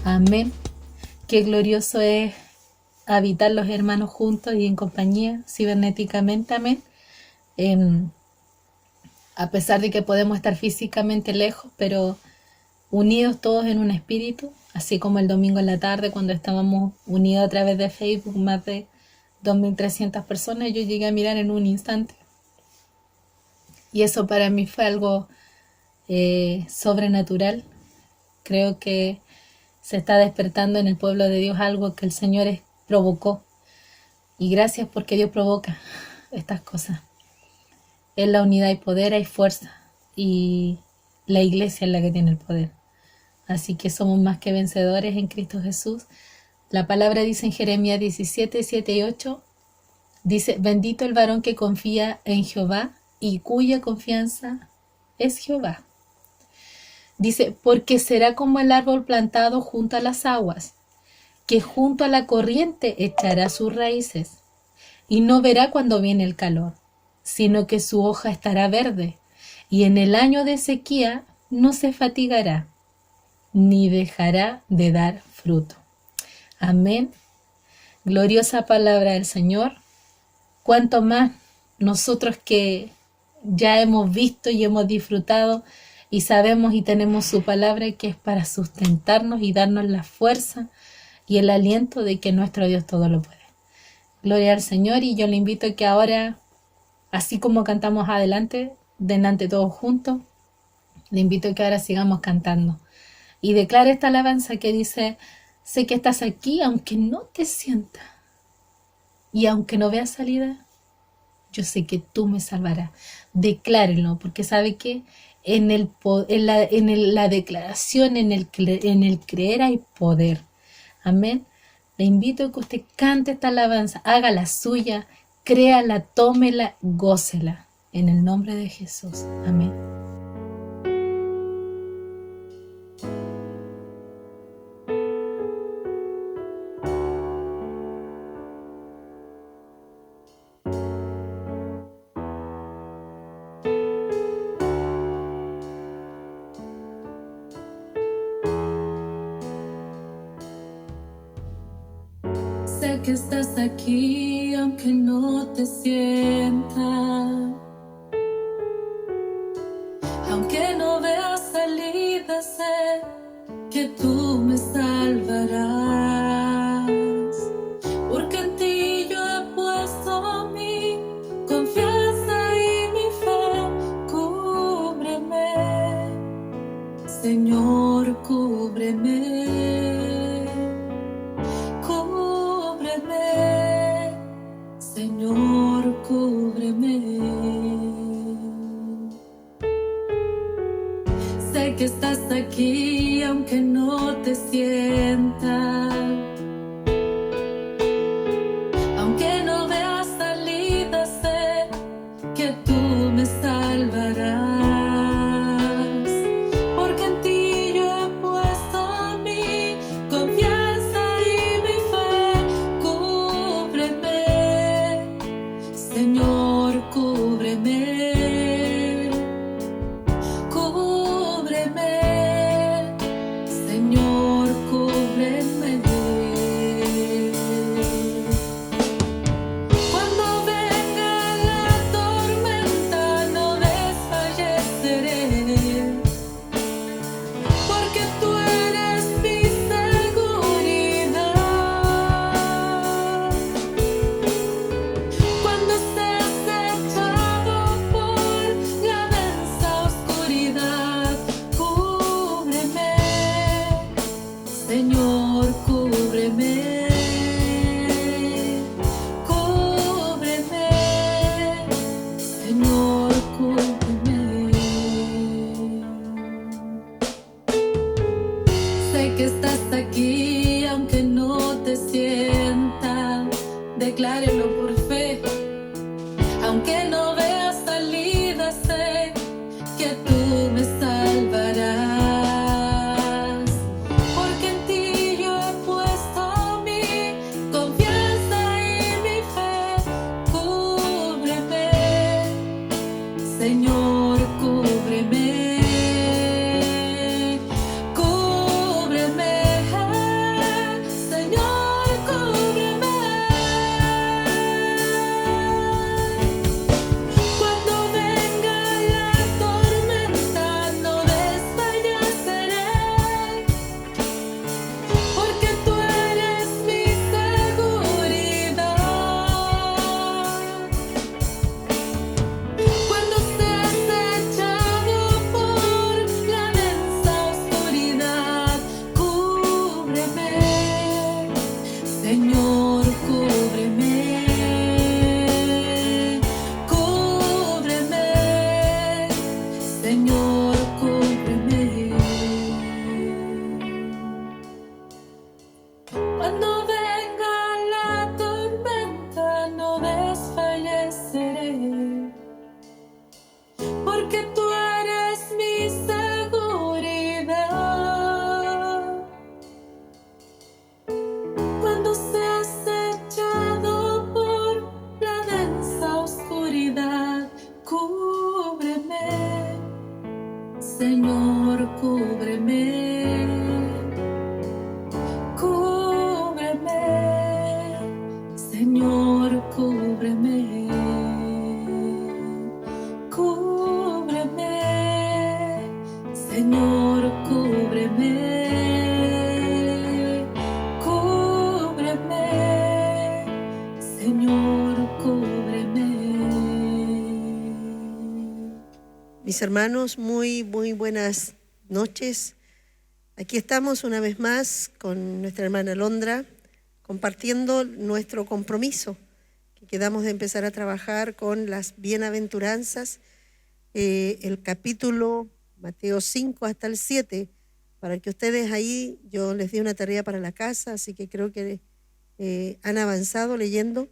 Amén. Qué glorioso es habitar los hermanos juntos y en compañía, cibernéticamente, amén. A pesar de que podemos estar físicamente lejos, pero unidos todos en un espíritu, así como el domingo en la tarde cuando estábamos unidos a través de Facebook, más de 2.300 personas, yo llegué a mirar en un instante. Y eso para mí fue algo sobrenatural. Creo que se está despertando en el pueblo de Dios algo que el Señor provocó. Y gracias porque Dios provoca estas cosas. En la unidad hay poder, hay fuerza. Y la iglesia es la que tiene el poder. Así que somos más que vencedores en Cristo Jesús. La palabra dice en Jeremías 17, 7 y 8, dice, bendito el varón que confía en Jehová y cuya confianza es Jehová. Dice, porque será como el árbol plantado junto a las aguas, que junto a la corriente echará sus raíces, y no verá cuando viene el calor, sino que su hoja estará verde, y en el año de sequía no se fatigará, ni dejará de dar fruto. Amén. Gloriosa palabra del Señor. Cuanto más nosotros que ya hemos visto y hemos disfrutado y sabemos y tenemos su palabra que es para sustentarnos y darnos la fuerza y el aliento de que nuestro Dios todo lo puede. Gloria al Señor, y yo le invito a que ahora, así como cantamos adelante, delante todos juntos, le invito a que ahora sigamos cantando. Y declara esta alabanza que dice, Sé que estás aquí aunque no te sienta y aunque no veas salida. Yo sé que tú me salvarás. Declárenlo, porque sabe que en la declaración, en el creer hay poder. Amén. Le invito a que usted cante esta alabanza, haga la suya, créala, tómela, gócela. En el nombre de Jesús. Amén. Sé que estás aquí aunque no te sienta, aunque no veas salida, sé que tú me salvarás, porque en ti yo he puesto mi confianza y mi fe. Cúbreme, Señor, cúbreme, cúbreme, Señor, cúbreme. Sé que estás aquí aunque no te sienta, aunque no veas salida, sé que tú me salvarás, porque en ti yo he puesto mi confianza y mi fe. Cúbreme, Señor, cúbreme, cúbreme, Señor, cúbreme. Cuando venga la tormenta no desfalleceré, porque tú eres mi seguridad. Cuando seas echado por la densa oscuridad, cúbreme, Señor, cúbreme, cúbreme, Señor, cúbreme. Sé que estás aquí aunque no te sienta, declárelo por fe. Aunque no veas salida, sé que tú me salvarás, porque en ti yo he puesto mi confianza y mi fe. Cúbreme, Señor, cúbreme, cúbreme, Señor, cúbreme. Cuando venga la tormenta no desfalleceré, porque tú eres mi seguridad. Cuando seas echado por la densa oscuridad, cúbreme, Señor, cúbreme, cúbreme, Señor, cúbreme. Cuando venga la tormenta no desfalleceré, porque tú eres mi seguridad. Cuando seas echado por la densa oscuridad, cúbreme, Señor, cúbreme, cúbreme, Señor, cúbreme, cúbreme, Señor, cúbreme, cúbreme, Señor, cúbreme. Mis hermanos, muy buenas noches. Aquí estamos una vez más con nuestra hermana Alondra, compartiendo nuestro compromiso, que quedamos de empezar a trabajar con las bienaventuranzas, el capítulo Mateo 5 hasta el 7, para que ustedes ahí, yo les di una tarea para la casa, así que creo que han avanzado leyendo.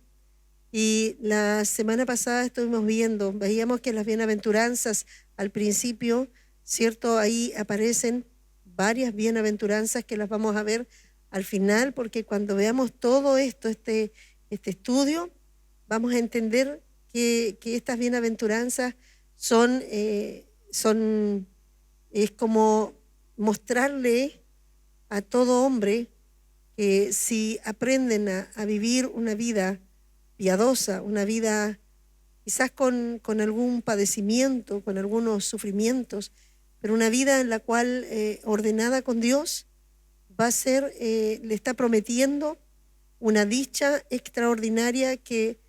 Y la semana pasada veíamos que las bienaventuranzas al principio, ¿cierto? Ahí aparecen varias bienaventuranzas que las vamos a ver al final, porque cuando veamos todo esto, este estudio, vamos a entender que estas bienaventuranzas es como mostrarle a todo hombre que si aprenden a vivir una vida piadosa, una vida quizás con algún padecimiento, con algunos sufrimientos, pero una vida en la cual ordenada con Dios va a ser, le está prometiendo una dicha extraordinaria que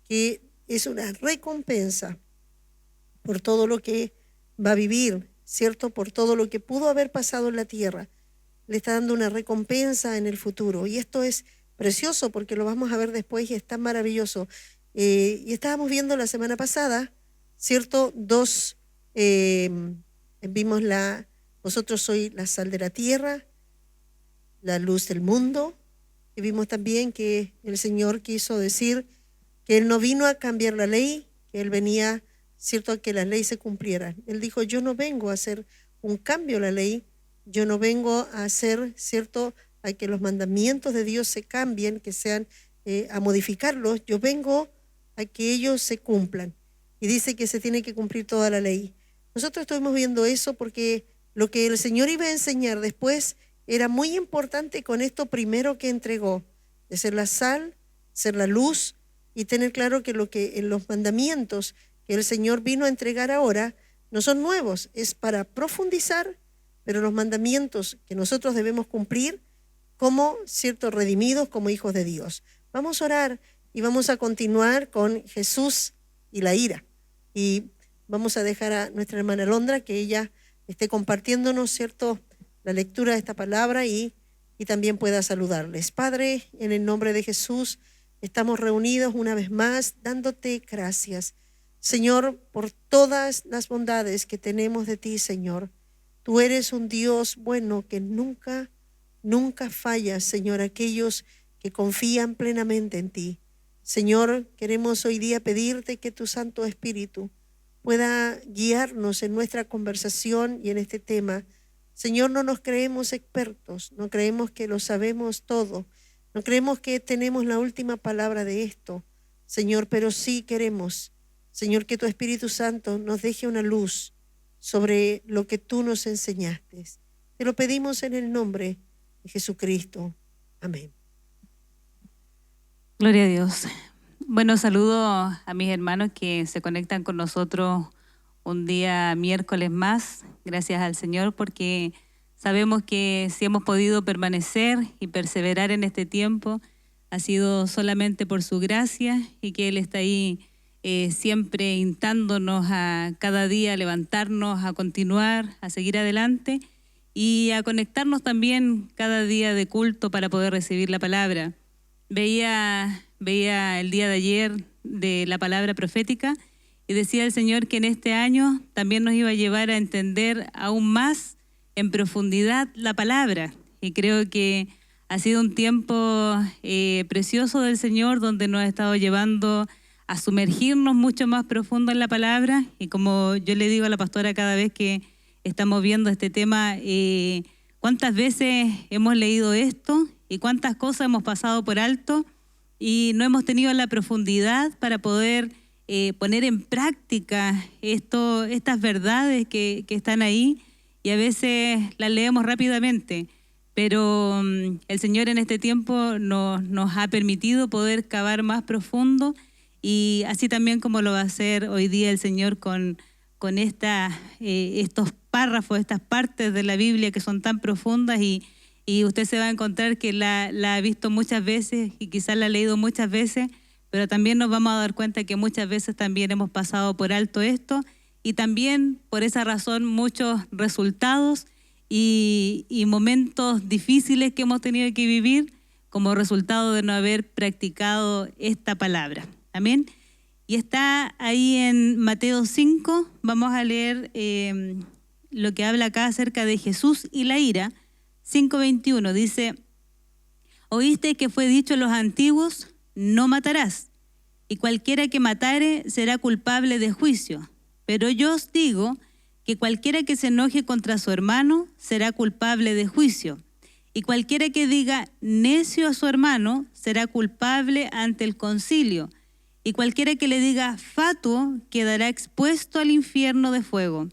es una recompensa por todo lo que va a vivir, ¿cierto? Por todo lo que pudo haber pasado en la tierra. Le está dando una recompensa en el futuro. Y esto es precioso porque lo vamos a ver después y es tan maravilloso. Y estábamos viendo la semana pasada, ¿cierto? Vimos vosotros sois la sal de la tierra, la luz del mundo. Y vimos también que el Señor quiso decir que Él no vino a cambiar la ley, que Él venía, ¿cierto?, a que la ley se cumpliera. Él dijo, yo no vengo a hacer un cambio a la ley, yo no vengo a hacer, ¿cierto?, a que los mandamientos de Dios se cambien, que sean, a modificarlos, yo vengo a que ellos se cumplan. Y dice que se tiene que cumplir toda la ley. Nosotros estuvimos viendo eso porque lo que el Señor iba a enseñar después era muy importante con esto primero que entregó, de ser la sal, ser la luz y tener claro que lo que en los mandamientos que el Señor vino a entregar ahora no son nuevos, es para profundizar, pero los mandamientos que nosotros debemos cumplir como, ¿cierto?, redimidos como hijos de Dios. Vamos a orar y vamos a continuar con Jesús y la ira. Y vamos a dejar a nuestra hermana Alondra que ella esté compartiéndonos, ¿cierto?, la lectura de esta palabra y también pueda saludarles. Padre, en el nombre de Jesús, estamos reunidos una vez más dándote gracias, Señor, por todas las bondades que tenemos de ti, Señor. Tú eres un Dios bueno que nunca fallas, Señor, aquellos que confían plenamente en ti. Señor, queremos hoy día pedirte que tu Santo Espíritu pueda guiarnos en nuestra conversación y en este tema. Señor, no nos creemos expertos, no creemos que lo sabemos todo, no creemos que tenemos la última palabra de esto, Señor, pero sí queremos, Señor, que tu Espíritu Santo nos deje una luz sobre lo que tú nos enseñaste. Te lo pedimos en el nombre de Jesucristo. Amén. Gloria a Dios. Bueno, saludo a mis hermanos que se conectan con nosotros un día miércoles más. Gracias al Señor porque sabemos que si hemos podido permanecer y perseverar en este tiempo ha sido solamente por su gracia y que Él está ahí siempre instándonos a cada día a levantarnos, a continuar, a seguir adelante y a conectarnos también cada día de culto para poder recibir la palabra. Veía el día de ayer de la palabra profética y decía el Señor que en este año también nos iba a llevar a entender aún más en profundidad la palabra. Y creo que ha sido un tiempo precioso del Señor donde nos ha estado llevando a sumergirnos mucho más profundo en la palabra. Y como yo le digo a la pastora cada vez que estamos viendo este tema, ¿cuántas veces hemos leído esto y cuántas cosas hemos pasado por alto y no hemos tenido la profundidad para poder poner en práctica estas verdades que están ahí? Y a veces las leemos rápidamente, pero el Señor en este tiempo nos ha permitido poder cavar más profundo y así también como lo va a hacer hoy día el Señor con estos párrafos, estas partes de la Biblia que son tan profundas y usted se va a encontrar que la ha visto muchas veces y quizás la ha leído muchas veces, pero también nos vamos a dar cuenta que muchas veces también hemos pasado por alto esto y también por esa razón muchos resultados y momentos difíciles que hemos tenido que vivir como resultado de no haber practicado esta palabra. Amén. Y está ahí en Mateo 5, vamos a leer lo que habla acá acerca de Jesús y la ira. 5:21 dice: oíste que fue dicho a los antiguos, no matarás, y cualquiera que matare será culpable de juicio. Pero yo os digo que cualquiera que se enoje contra su hermano será culpable de juicio. Y cualquiera que diga necio a su hermano será culpable ante el concilio. Y cualquiera que le diga fatuo quedará expuesto al infierno de fuego.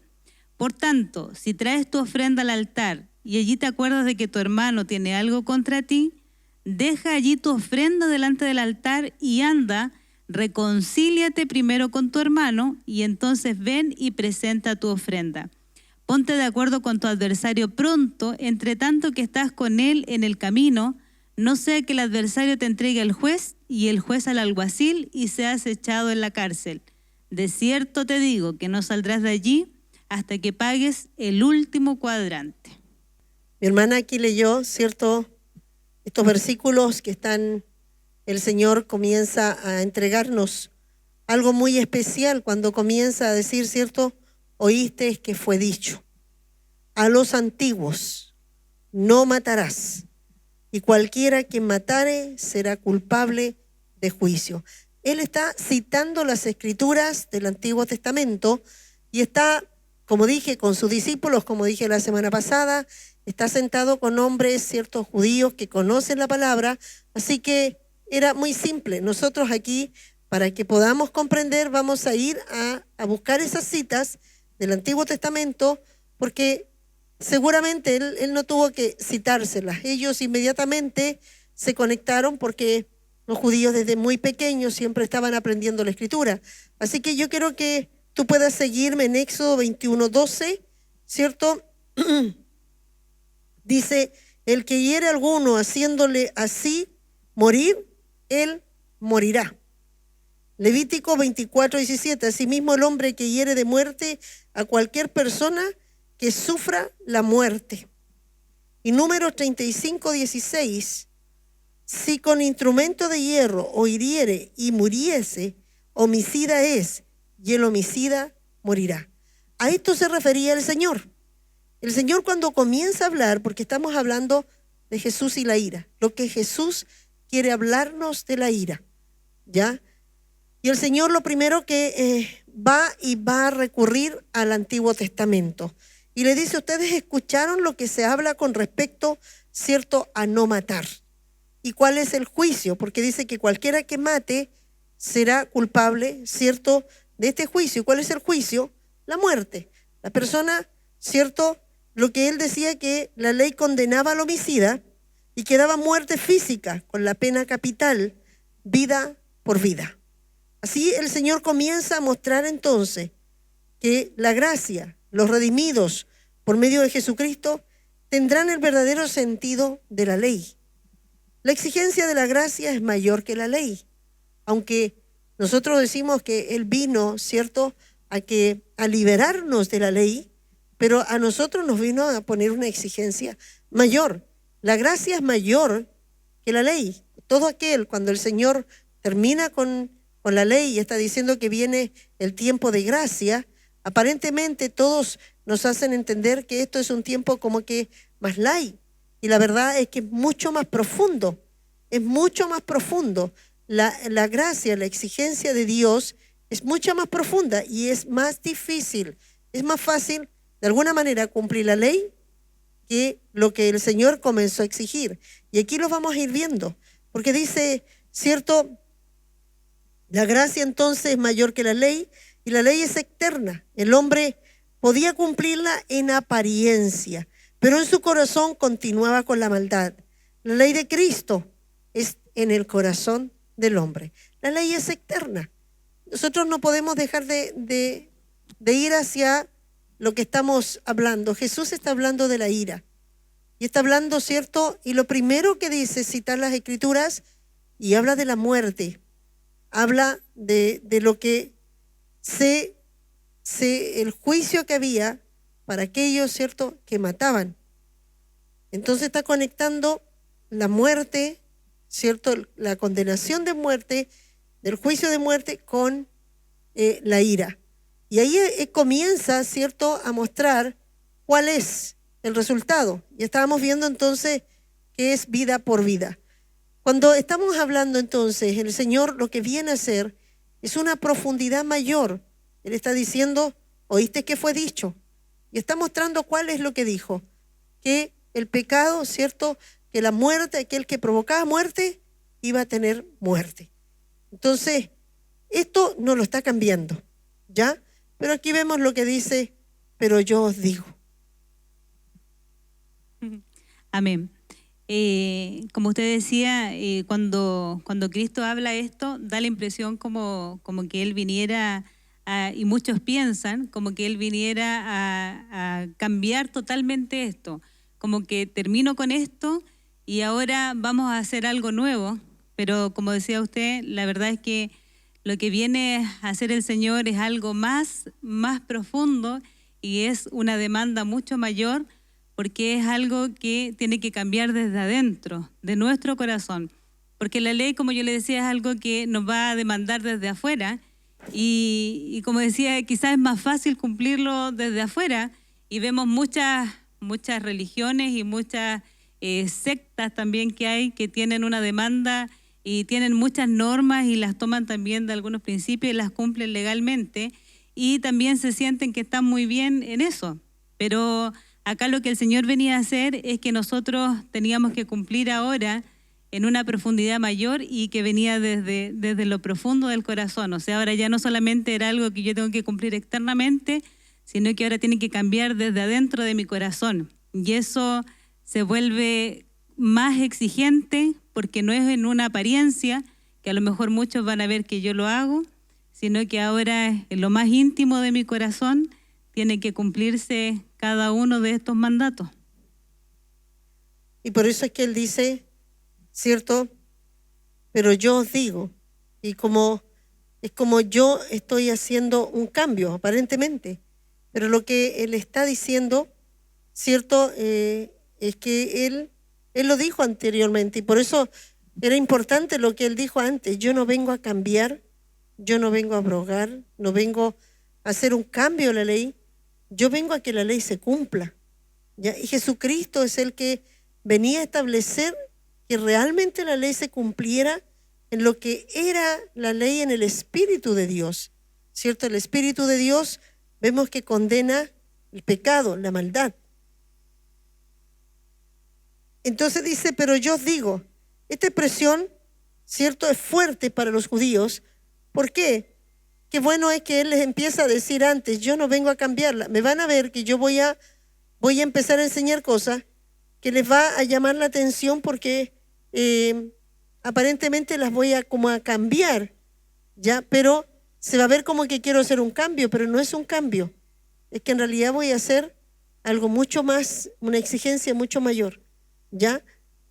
Por tanto, si traes tu ofrenda al altar y allí te acuerdas de que tu hermano tiene algo contra ti, deja allí tu ofrenda delante del altar y anda, reconcíliate primero con tu hermano y entonces ven y presenta tu ofrenda. Ponte de acuerdo con tu adversario pronto, entre tanto que estás con él en el camino, no sea que el adversario te entregue al juez y el juez al alguacil y seas echado en la cárcel. De cierto te digo que no saldrás de allí hasta que pagues el último cuadrante. Mi hermana aquí leyó, ¿cierto?, estos versículos que están, el Señor comienza a entregarnos algo muy especial cuando comienza a decir, ¿cierto?, oíste que fue dicho a los antiguos, no matarás, y cualquiera que matare será culpable de juicio. Él está citando las escrituras del Antiguo Testamento y está, como dije, con sus discípulos, como dije la semana pasada, está sentado con hombres, ciertos judíos que conocen la palabra, así que era muy simple. Nosotros aquí, para que podamos comprender, vamos a ir a buscar esas citas del Antiguo Testamento, porque seguramente él no tuvo que citárselas. Ellos inmediatamente se conectaron porque los judíos desde muy pequeños siempre estaban aprendiendo la Escritura. Así que yo quiero que tú puedas seguirme en Éxodo 21:12, ¿cierto? Dice, el que hiere a alguno haciéndole así morir, él morirá. Levítico 24:17, asimismo el hombre que hiere de muerte a cualquier persona que sufra la muerte. Y Números 35:16, si con instrumento de hierro o hiriere y muriese, homicida es, y el homicida morirá. A esto se refería el Señor. El Señor cuando comienza a hablar, porque estamos hablando de Jesús y la ira, lo que Jesús quiere hablarnos de la ira, ¿ya? Y el Señor lo primero que va a recurrir al Antiguo Testamento. Y le dice, ustedes escucharon lo que se habla con respecto, ¿cierto?, a no matar. ¿Y cuál es el juicio? Porque dice que cualquiera que mate será culpable, ¿cierto?, de este juicio. ¿Cuál es el juicio? La muerte. La persona, ¿cierto?, lo que él decía que la ley condenaba al homicida y que daba muerte física con la pena capital, vida por vida. Así el Señor comienza a mostrar entonces que la gracia, los redimidos por medio de Jesucristo, tendrán el verdadero sentido de la ley. La exigencia de la gracia es mayor que la ley, aunque nosotros decimos que Él vino, ¿cierto?, a liberarnos de la ley, pero a nosotros nos vino a poner una exigencia mayor. La gracia es mayor que la ley. Todo aquel, cuando el Señor termina con la ley y está diciendo que viene el tiempo de gracia, aparentemente todos nos hacen entender que esto es un tiempo como que más light. Y la verdad es que es mucho más profundo. Es mucho más profundo. La gracia, la exigencia de Dios es mucho más profunda y es más difícil. Es más fácil, de alguna manera, cumplir la ley que lo que el Señor comenzó a exigir. Y aquí lo vamos a ir viendo. Porque dice, ¿cierto?, la gracia entonces es mayor que la ley y la ley es eterna. El hombre podía cumplirla en apariencia, pero en su corazón continuaba con la maldad. La ley de Cristo es en el corazón del hombre. La ley es eterna. Nosotros no podemos dejar de ir hacia lo que estamos hablando. Jesús está hablando de la ira. Y está hablando, ¿cierto? Y lo primero que dice es citar las Escrituras y habla de la muerte. Habla de lo que el juicio que había para aquellos, ¿cierto?, que mataban. Entonces está conectando la muerte, ¿cierto? La condenación de muerte, del juicio de muerte con la ira. Y ahí comienza, ¿cierto?, a mostrar cuál es el resultado. Y estábamos viendo entonces que es vida por vida. Cuando estamos hablando entonces, el Señor lo que viene a hacer es una profundidad mayor. Él está diciendo, ¿oíste qué fue dicho? Y está mostrando cuál es lo que dijo. Que el pecado, ¿cierto?, que la muerte, aquel que provocaba muerte, iba a tener muerte. Entonces, esto no lo está cambiando, ¿ya? Pero aquí vemos lo que dice, pero yo os digo. Amén. Como usted decía, cuando Cristo habla esto, da la impresión como que Él viniera, y muchos piensan, como que Él viniera a cambiar totalmente esto, como que termino con esto y ahora vamos a hacer algo nuevo. Pero como decía usted, la verdad es que lo que viene a hacer el Señor es algo más profundo y es una demanda mucho mayor, porque es algo que tiene que cambiar desde adentro, de nuestro corazón. Porque la ley, como yo le decía, es algo que nos va a demandar desde afuera y como decía, quizás es más fácil cumplirlo desde afuera y vemos muchas religiones y muchas sectas también que hay que tienen una demanda y tienen muchas normas y las toman también de algunos principios y las cumplen legalmente y también se sienten que están muy bien en eso. Pero acá lo que el Señor venía a hacer es que nosotros teníamos que cumplir ahora en una profundidad mayor y que venía desde lo profundo del corazón. O sea, ahora ya no solamente era algo que yo tengo que cumplir externamente, sino que ahora tiene que cambiar desde adentro de mi corazón. Y eso se vuelve más exigente porque no es en una apariencia, que a lo mejor muchos van a ver que yo lo hago, sino que ahora en lo más íntimo de mi corazón tiene que cumplirse cada uno de estos mandatos. Y por eso es que Él dice, ¿cierto? Pero yo os digo, y es como yo estoy haciendo un cambio, aparentemente. Pero lo que Él está diciendo, ¿cierto? Es que Él lo dijo anteriormente y por eso era importante lo que Él dijo antes. Yo no vengo a cambiar, yo no vengo a abrogar, no vengo a hacer un cambio en la ley, yo vengo a que la ley se cumpla, ¿ya? Y Jesucristo es el que venía a establecer que realmente la ley se cumpliera en lo que era la ley en el Espíritu de Dios, ¿cierto? El Espíritu de Dios vemos que condena el pecado, la maldad. Entonces dice, pero yo os digo, esta expresión, ¿cierto?, es fuerte para los judíos. ¿Por qué? Qué bueno es que Él les empieza a decir antes, yo no vengo a cambiarla. Me van a ver que yo voy a empezar a enseñar cosas que les va a llamar la atención porque aparentemente las voy a como a cambiar, ¿ya? Pero se va a ver como que quiero hacer un cambio, pero no es un cambio. Es que en realidad voy a hacer algo mucho más, una exigencia mucho mayor, ¿ya?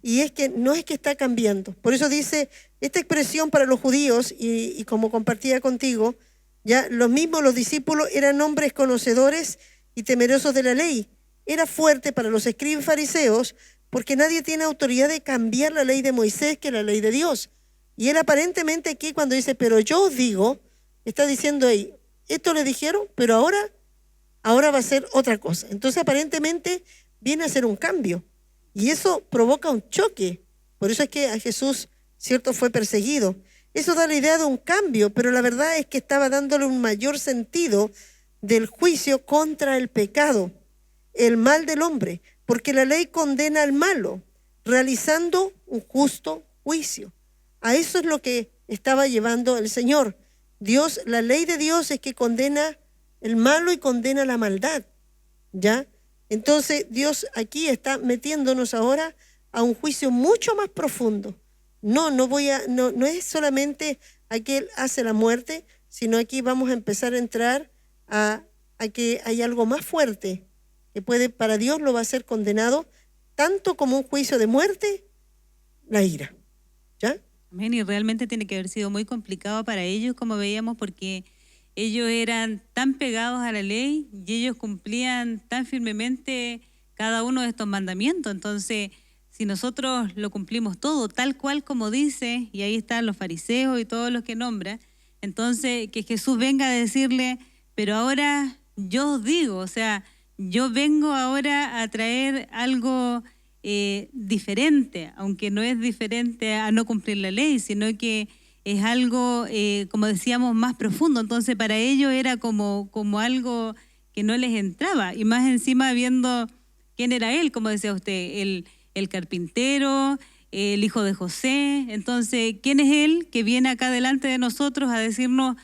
Y es que no es que está cambiando. Por eso dice, esta expresión para los judíos, y como compartía contigo, ya los discípulos eran hombres conocedores y temerosos de la ley. Era fuerte para los escribas y fariseos, porque nadie tiene autoridad de cambiar la ley de Moisés que la ley de Dios. Y él aparentemente aquí cuando dice, pero yo os digo, está diciendo ahí, esto le dijeron, pero ahora va a ser otra cosa. Entonces aparentemente viene a ser un cambio. Y eso provoca un choque. Por eso es que a Jesús, ¿cierto?, fue perseguido. Eso da la idea de un cambio, pero la verdad es que estaba dándole un mayor sentido del juicio contra el pecado, el mal del hombre, porque la ley condena al malo, realizando un justo juicio. A eso es lo que estaba llevando el Señor. Dios, la ley de Dios es que condena el malo y condena la maldad, ¿ya? Entonces Dios aquí está metiéndonos ahora a un juicio mucho más profundo. No es solamente aquel hace la muerte, sino aquí vamos a empezar a entrar a que hay algo más fuerte que puede, para Dios lo va a ser condenado tanto como un juicio de muerte, la ira, ¿ya? Amén, y realmente tiene que haber sido muy complicado para ellos, como veíamos, porque ellos eran tan pegados a la ley y ellos cumplían tan firmemente cada uno de estos mandamientos. Entonces, si nosotros lo cumplimos todo, tal cual como dice, y ahí están los fariseos y todos los que nombra, entonces que Jesús venga a decirle, pero ahora yo os digo, o sea, yo vengo ahora a traer algo diferente, aunque no es diferente a no cumplir la ley, sino que es algo, como decíamos, más profundo. Entonces para ellos era como algo que no les entraba, y más encima viendo quién era él, como decía usted, el carpintero, el hijo de José. Entonces, ¿quién es él que viene acá delante de nosotros a decirnos,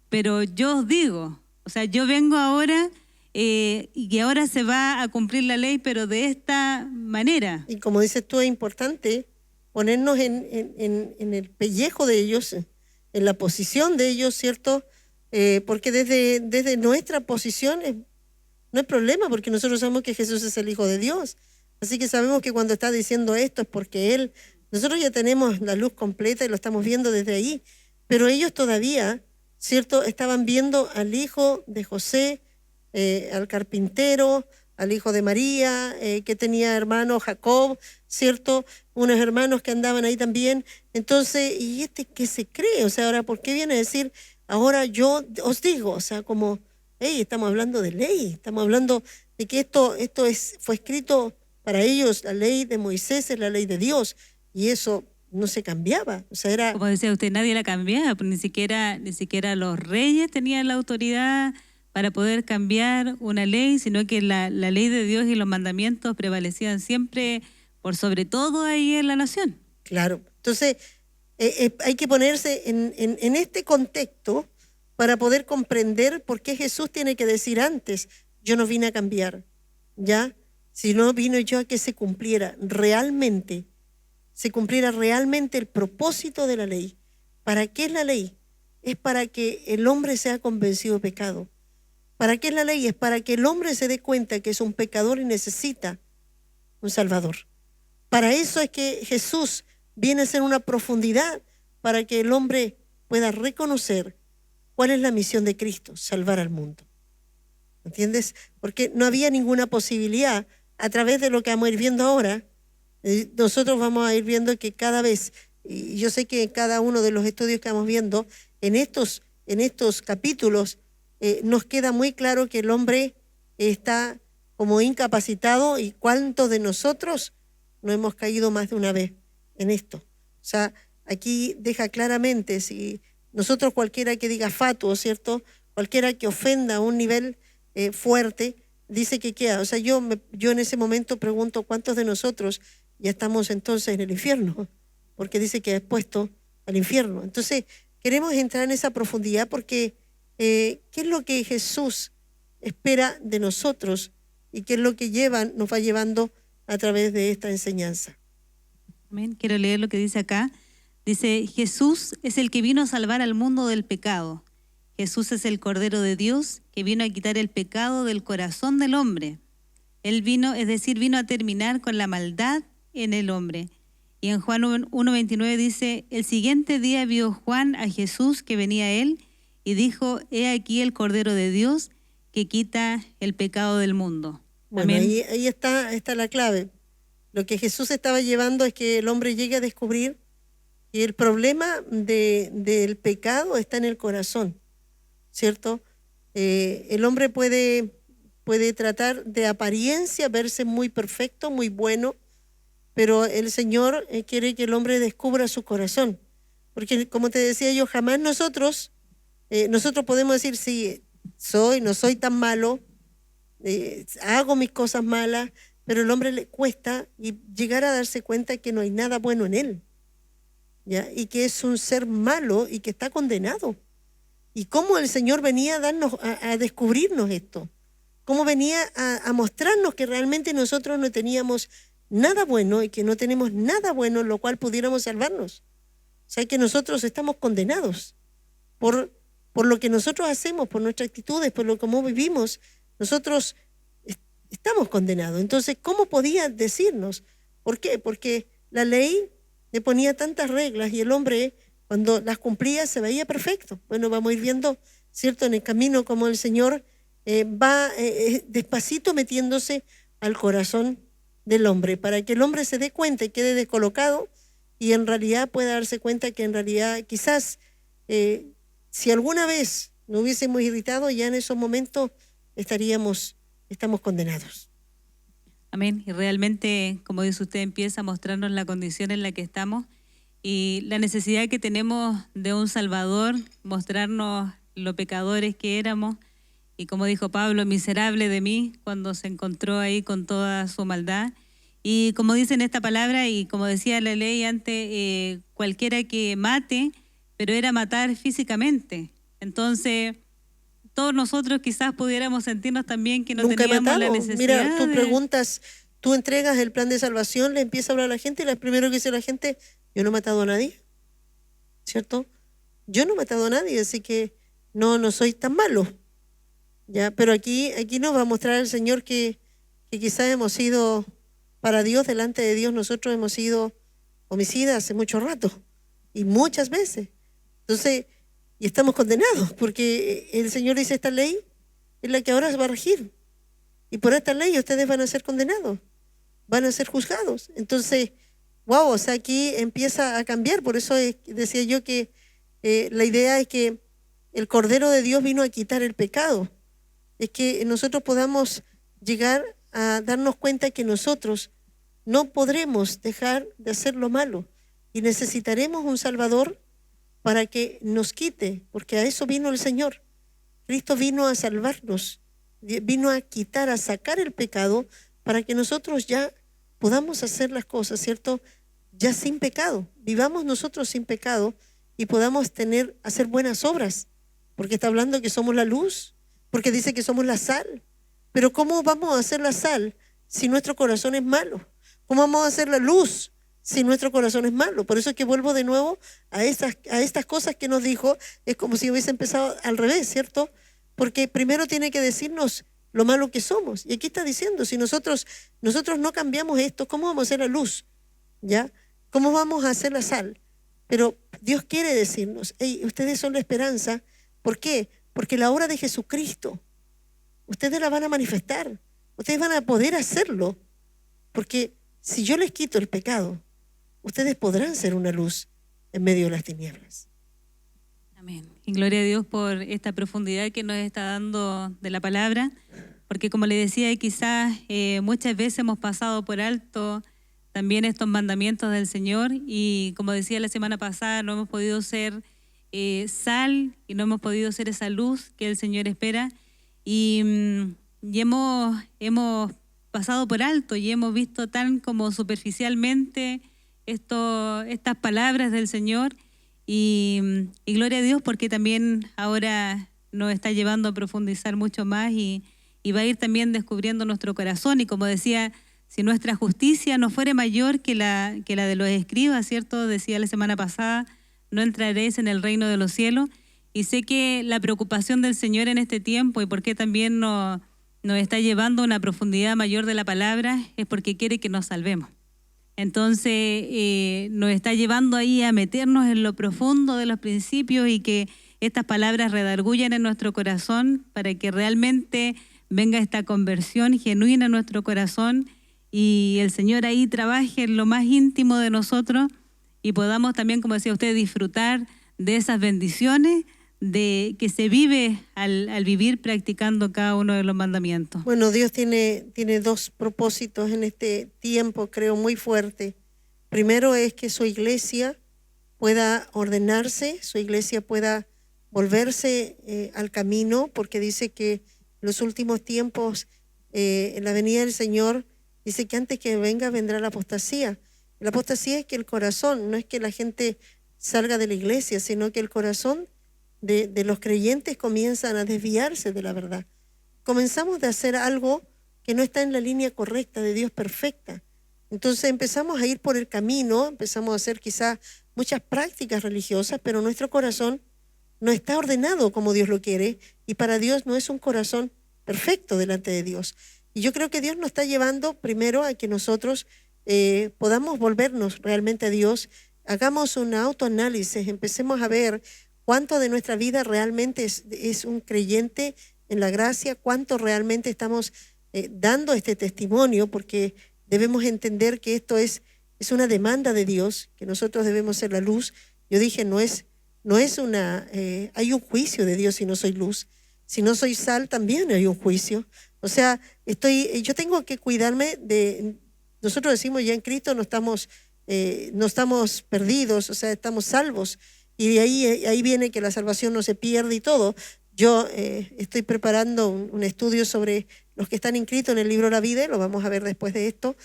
pero yo os digo, o sea, yo vengo ahora y que ahora se va a cumplir la ley, pero de esta manera? Y como dices tú, es importante ponernos en el pellejo de ellos, en la posición de ellos, ¿cierto? Porque desde nuestra posición no hay problema, porque nosotros sabemos que Jesús es el Hijo de Dios. Así que sabemos que cuando está diciendo esto es porque nosotros ya tenemos la luz completa y lo estamos viendo desde ahí, pero ellos todavía, ¿cierto?, estaban viendo al hijo de José, al carpintero, al hijo de María, que tenía hermano Jacob, ¿cierto?, unos hermanos que andaban ahí también. Entonces, ¿y qué se cree? O sea, ahora, ¿por qué viene a decir, ahora yo os digo? O sea, como, hey, estamos hablando de ley, estamos hablando de que esto fue escrito para ellos. La ley de Moisés es la ley de Dios, y eso no se cambiaba. O sea, era... Como decía usted, nadie la cambiaba, ni siquiera los reyes tenían la autoridad para poder cambiar una ley, sino que la ley de Dios y los mandamientos prevalecían siempre por sobre todo ahí en la nación. Claro. Entonces, hay que ponerse en este contexto para poder comprender por qué Jesús tiene que decir antes, yo no vine a cambiar, ¿ya? Sino vino yo a que se cumpliera realmente el propósito de la ley. ¿Para qué es la ley? Es para que el hombre sea convencido de pecado. ¿Para qué es la ley? Es para que el hombre se dé cuenta que es un pecador y necesita un Salvador. Para eso es que Jesús viene a ser una profundidad, para que el hombre pueda reconocer cuál es la misión de Cristo: salvar al mundo. ¿Entiendes? Porque no había ninguna posibilidad. A través de lo que vamos a ir viendo ahora, nosotros vamos a ir viendo que cada vez, y yo sé que en cada uno de los estudios que vamos viendo, en estos capítulos, nos queda muy claro que el hombre está como incapacitado, y cuántos de nosotros no hemos caído más de una vez en esto. O sea, aquí deja claramente, si nosotros, cualquiera que diga fatuo, ¿cierto?, cualquiera que ofenda a un nivel fuerte, dice que queda. O sea, yo en ese momento pregunto, ¿cuántos de nosotros ya estamos entonces en el infierno? Porque dice que es puesto al infierno. Entonces, queremos entrar en esa profundidad porque ¿qué es lo que Jesús espera de nosotros y qué es lo que nos va llevando a través de esta enseñanza? Amén. Quiero leer lo que dice acá. Dice, Jesús es el que vino a salvar al mundo del pecado. Jesús es el Cordero de Dios que vino a quitar el pecado del corazón del hombre. Él vino a terminar con la maldad en el hombre. Y en Juan 1:29 dice, el siguiente día vio Juan a Jesús que venía a él y dijo, he aquí el Cordero de Dios que quita el pecado del mundo. Bueno, Amén. ahí está la clave. Lo que Jesús estaba llevando es que el hombre llegue a descubrir que el problema del pecado está en el corazón, ¿cierto? El hombre puede tratar de apariencia, verse muy perfecto, muy bueno, pero el Señor quiere que el hombre descubra su corazón. Porque, como te decía yo, jamás nosotros podemos decir, sí, no soy tan malo, hago mis cosas malas, pero el hombre le cuesta y llegar a darse cuenta que no hay nada bueno en él, ¿ya? Y que es un ser malo y que está condenado. Y cómo el Señor venía a descubrirnos esto, cómo venía a mostrarnos que realmente nosotros no teníamos nada bueno y que no tenemos nada bueno en lo cual pudiéramos salvarnos. O sea, que nosotros estamos condenados por lo que nosotros hacemos, por nuestras actitudes, por lo cómo vivimos. Nosotros estamos condenados. Entonces, ¿cómo podía decirnos? ¿Por qué? Porque la ley le ponía tantas reglas y el hombre, cuando las cumplía, se veía perfecto. Bueno, vamos a ir viendo, ¿cierto?, en el camino como el Señor va despacito metiéndose al corazón del hombre, para que el hombre se dé cuenta y quede descolocado y en realidad pueda darse cuenta que en realidad quizás si alguna vez no hubiésemos irritado, ya en esos momentos estamos condenados. Amén. Y realmente, como dice usted, empieza a mostrarnos la condición en la que estamos y la necesidad que tenemos de un Salvador, mostrarnos lo pecadores que éramos. Y como dijo Pablo, miserable de mí, cuando se encontró ahí con toda su maldad. Y como dice en esta palabra, y como decía la ley antes, cualquiera que mate, pero era matar físicamente. Entonces, todos nosotros quizás pudiéramos sentirnos también que no Nunca he teníamos la matado. necesidad. Mira, tú preguntas, tú entregas el plan de salvación, le empieza a hablar a la gente y lo primero que dice la gente, yo no he matado a nadie, ¿cierto? Yo no he matado a nadie, así que no soy tan malo. Ya, pero aquí nos va a mostrar el Señor que quizás hemos sido, para Dios, delante de Dios, nosotros hemos sido homicidas hace mucho rato y muchas veces. Entonces, y estamos condenados porque el Señor dice, esta ley es la que ahora se va a regir. Y por esta ley ustedes van a ser condenados, van a ser juzgados. Entonces, wow, o sea, aquí empieza a cambiar. Por eso decía yo que la idea es que el Cordero de Dios vino a quitar el pecado. Es que nosotros podamos llegar a darnos cuenta que nosotros no podremos dejar de hacer lo malo y necesitaremos un Salvador para que nos quite, porque a eso vino el Señor. Cristo vino a salvarnos, vino a quitar, a sacar el pecado para que nosotros ya podamos hacer las cosas, ¿cierto? Ya sin pecado, vivamos nosotros sin pecado y podamos hacer buenas obras, porque está hablando que somos la luz, porque dice que somos la sal. Pero ¿cómo vamos a hacer la sal si nuestro corazón es malo? ¿Cómo vamos a hacer la luz si nuestro corazón es malo? Por eso es que vuelvo de nuevo a estas cosas que nos dijo. Es como si hubiese empezado al revés, ¿cierto? Porque primero tiene que decirnos lo malo que somos. Y aquí está diciendo, si nosotros no cambiamos esto, ¿cómo vamos a hacer la luz? ¿Ya? ¿Cómo vamos a hacer la sal? Pero Dios quiere decirnos, hey, ustedes son la esperanza. ¿Por qué? Porque la obra de Jesucristo, ustedes la van a manifestar. Ustedes van a poder hacerlo. Porque si yo les quito el pecado, ustedes podrán ser una luz en medio de las tinieblas. Amén. Y gloria a Dios por esta profundidad que nos está dando de la palabra, porque como le decía, quizás muchas veces hemos pasado por alto también estos mandamientos del Señor y como decía la semana pasada, no hemos podido ser sal y no hemos podido ser esa luz que el Señor espera y hemos pasado por alto y hemos visto tan como superficialmente estas palabras del Señor y gloria a Dios porque también ahora nos está llevando a profundizar mucho más y va a ir también descubriendo nuestro corazón y como decía, si nuestra justicia no fuere mayor que la de los escribas, ¿cierto? Decía la semana pasada, no entraréis en el reino de los cielos y sé que la preocupación del Señor en este tiempo y porque también nos está llevando a una profundidad mayor de la palabra es porque quiere que nos salvemos. Entonces nos está llevando ahí a meternos en lo profundo de los principios y que estas palabras redargullan en nuestro corazón para que realmente venga esta conversión genuina en nuestro corazón y el Señor ahí trabaje en lo más íntimo de nosotros y podamos también, como decía usted, disfrutar de esas bendiciones de que se vive al vivir practicando cada uno de los mandamientos. Bueno, Dios tiene dos propósitos en este tiempo, creo, muy fuerte. Primero es que su iglesia pueda ordenarse, su iglesia pueda volverse al camino, porque dice que en los últimos tiempos, en la venida del Señor, dice que antes que venga, vendrá la apostasía. La apostasía es que el corazón, no es que la gente salga de la iglesia, sino que el corazón de los creyentes comienzan a desviarse de la verdad. Comenzamos de hacer algo que no está en la línea correcta de Dios perfecta. Entonces empezamos a ir por el camino, empezamos a hacer quizás muchas prácticas religiosas, pero nuestro corazón no está ordenado como Dios lo quiere y para Dios no es un corazón perfecto delante de Dios. Y yo creo que Dios nos está llevando primero a que nosotros podamos volvernos realmente a Dios, hagamos un autoanálisis, empecemos a ver cuánto de nuestra vida realmente es un creyente en la gracia, cuánto realmente estamos dando este testimonio, porque debemos entender que esto es una demanda de Dios, que nosotros debemos ser la luz. Yo dije, no es hay un juicio de Dios si no soy luz. Si no soy sal, también hay un juicio. O sea, yo tengo que cuidarme nosotros decimos ya en Cristo no estamos perdidos, o sea, estamos salvos. Y de ahí viene que la salvación no se pierde y todo. Yo estoy preparando un estudio sobre los que están inscritos en el libro de la vida, lo vamos a ver después de esto.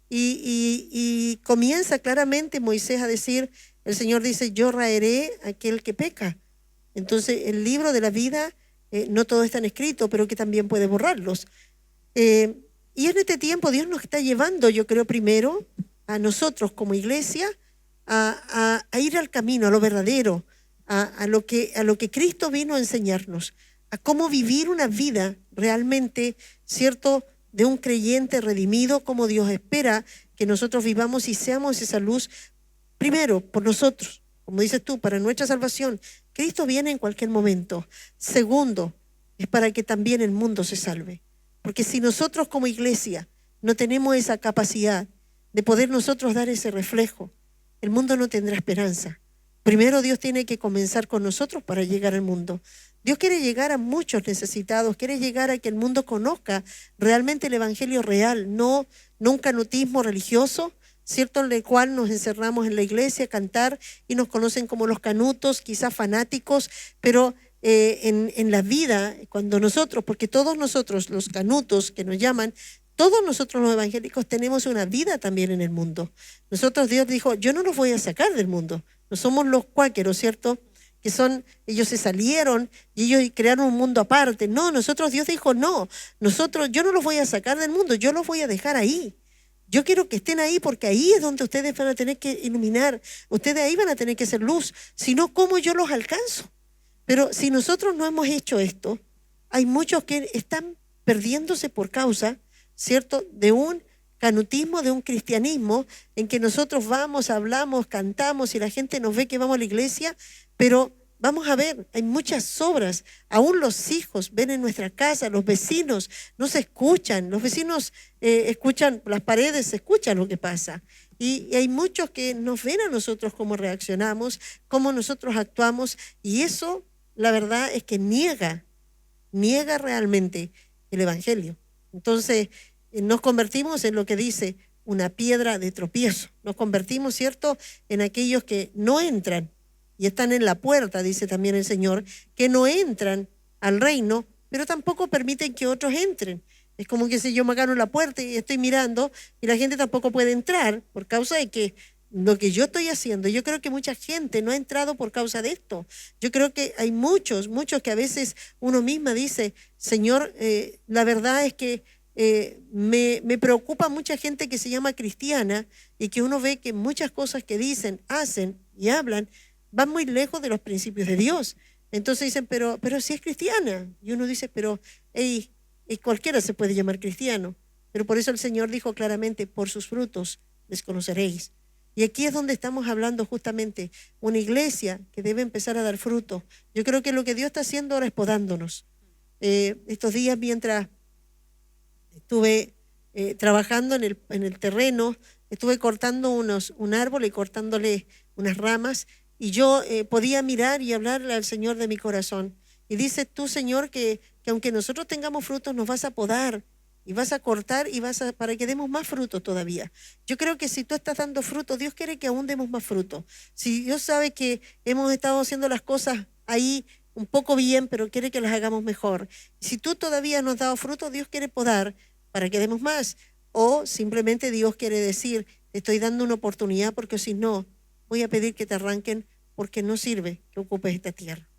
Y comienza claramente Moisés a decir, el Señor dice, yo raeré a aquel que peca. Entonces, el libro de la vida, no todo está escrito, pero que también puede borrarlos. Y en este tiempo Dios nos está llevando, yo creo, primero a nosotros como iglesia a ir al camino, a lo verdadero, a lo que Cristo vino a enseñarnos, a cómo vivir una vida realmente, ¿cierto?, de un creyente redimido, como Dios espera que nosotros vivamos y seamos esa luz, primero, por nosotros, como dices tú, para nuestra salvación. Cristo viene en cualquier momento. Segundo, es para que también el mundo se salve. Porque si nosotros como iglesia no tenemos esa capacidad de poder nosotros dar ese reflejo, el mundo no tendrá esperanza. Primero Dios tiene que comenzar con nosotros para llegar al mundo. Dios quiere llegar a muchos necesitados, quiere llegar a que el mundo conozca realmente el evangelio real, no un canutismo religioso, ¿cierto?, en el cual nos encerramos en la iglesia a cantar y nos conocen como los canutos, quizás fanáticos, pero en la vida, cuando nosotros, porque todos nosotros, los canutos que nos llaman, todos nosotros los evangélicos tenemos una vida también en el mundo. Nosotros, Dios dijo, yo no los voy a sacar del mundo. No somos los cuáqueros, ¿cierto?, que ellos se salieron y ellos crearon un mundo aparte. No, Dios dijo, no, yo no los voy a sacar del mundo, yo los voy a dejar ahí. Yo quiero que estén ahí porque ahí es donde ustedes van a tener que iluminar, ustedes ahí van a tener que ser luz, si no, ¿cómo yo los alcanzo? Pero si nosotros no hemos hecho esto, hay muchos que están perdiéndose por causa, ¿cierto?, de un canutismo, de un cristianismo en que nosotros vamos, hablamos, cantamos y la gente nos ve que vamos a la iglesia, pero vamos a ver, hay muchas obras, aún los hijos ven en nuestra casa, los vecinos no se escuchan, los vecinos escuchan, las paredes escuchan lo que pasa. Y hay muchos que nos ven a nosotros cómo reaccionamos, cómo nosotros actuamos, y eso, la verdad, es que niega realmente el evangelio. Entonces, nos convertimos en lo que dice una piedra de tropiezo. Nos convertimos, ¿cierto?, en aquellos que no entran y están en la puerta, dice también el Señor, que no entran al reino, pero tampoco permiten que otros entren. Es como que si yo me gano la puerta y estoy mirando y la gente tampoco puede entrar por causa de que lo que yo estoy haciendo. Yo creo que mucha gente no ha entrado por causa de esto. Yo creo que hay muchos que a veces uno misma dice, Señor, la verdad es que me preocupa mucha gente que se llama cristiana y que uno ve que muchas cosas que dicen, hacen y hablan van muy lejos de los principios de Dios. Entonces dicen, pero si es cristiana. Y uno dice, pero cualquiera se puede llamar cristiano. Pero por eso el Señor dijo claramente, por sus frutos les conoceréis. Y aquí es donde estamos hablando justamente, una iglesia que debe empezar a dar fruto. Yo creo que lo que Dios está haciendo ahora es podándonos. Estos días mientras estuve trabajando en el terreno, estuve cortando un árbol y cortándole unas ramas, y yo podía mirar y hablarle al Señor de mi corazón. Y dice tú, Señor, que aunque nosotros tengamos frutos, nos vas a podar y vas a cortar y para que demos más frutos todavía. Yo creo que si tú estás dando frutos, Dios quiere que aún demos más frutos. Si Dios sabe que hemos estado haciendo las cosas ahí un poco bien, pero quiere que las hagamos mejor. Si tú todavía no has dado frutos, Dios quiere podar para que demos más. O simplemente Dios quiere decir, te estoy dando una oportunidad porque si no, voy a pedir que te arranquen porque no sirve que ocupes esta tierra.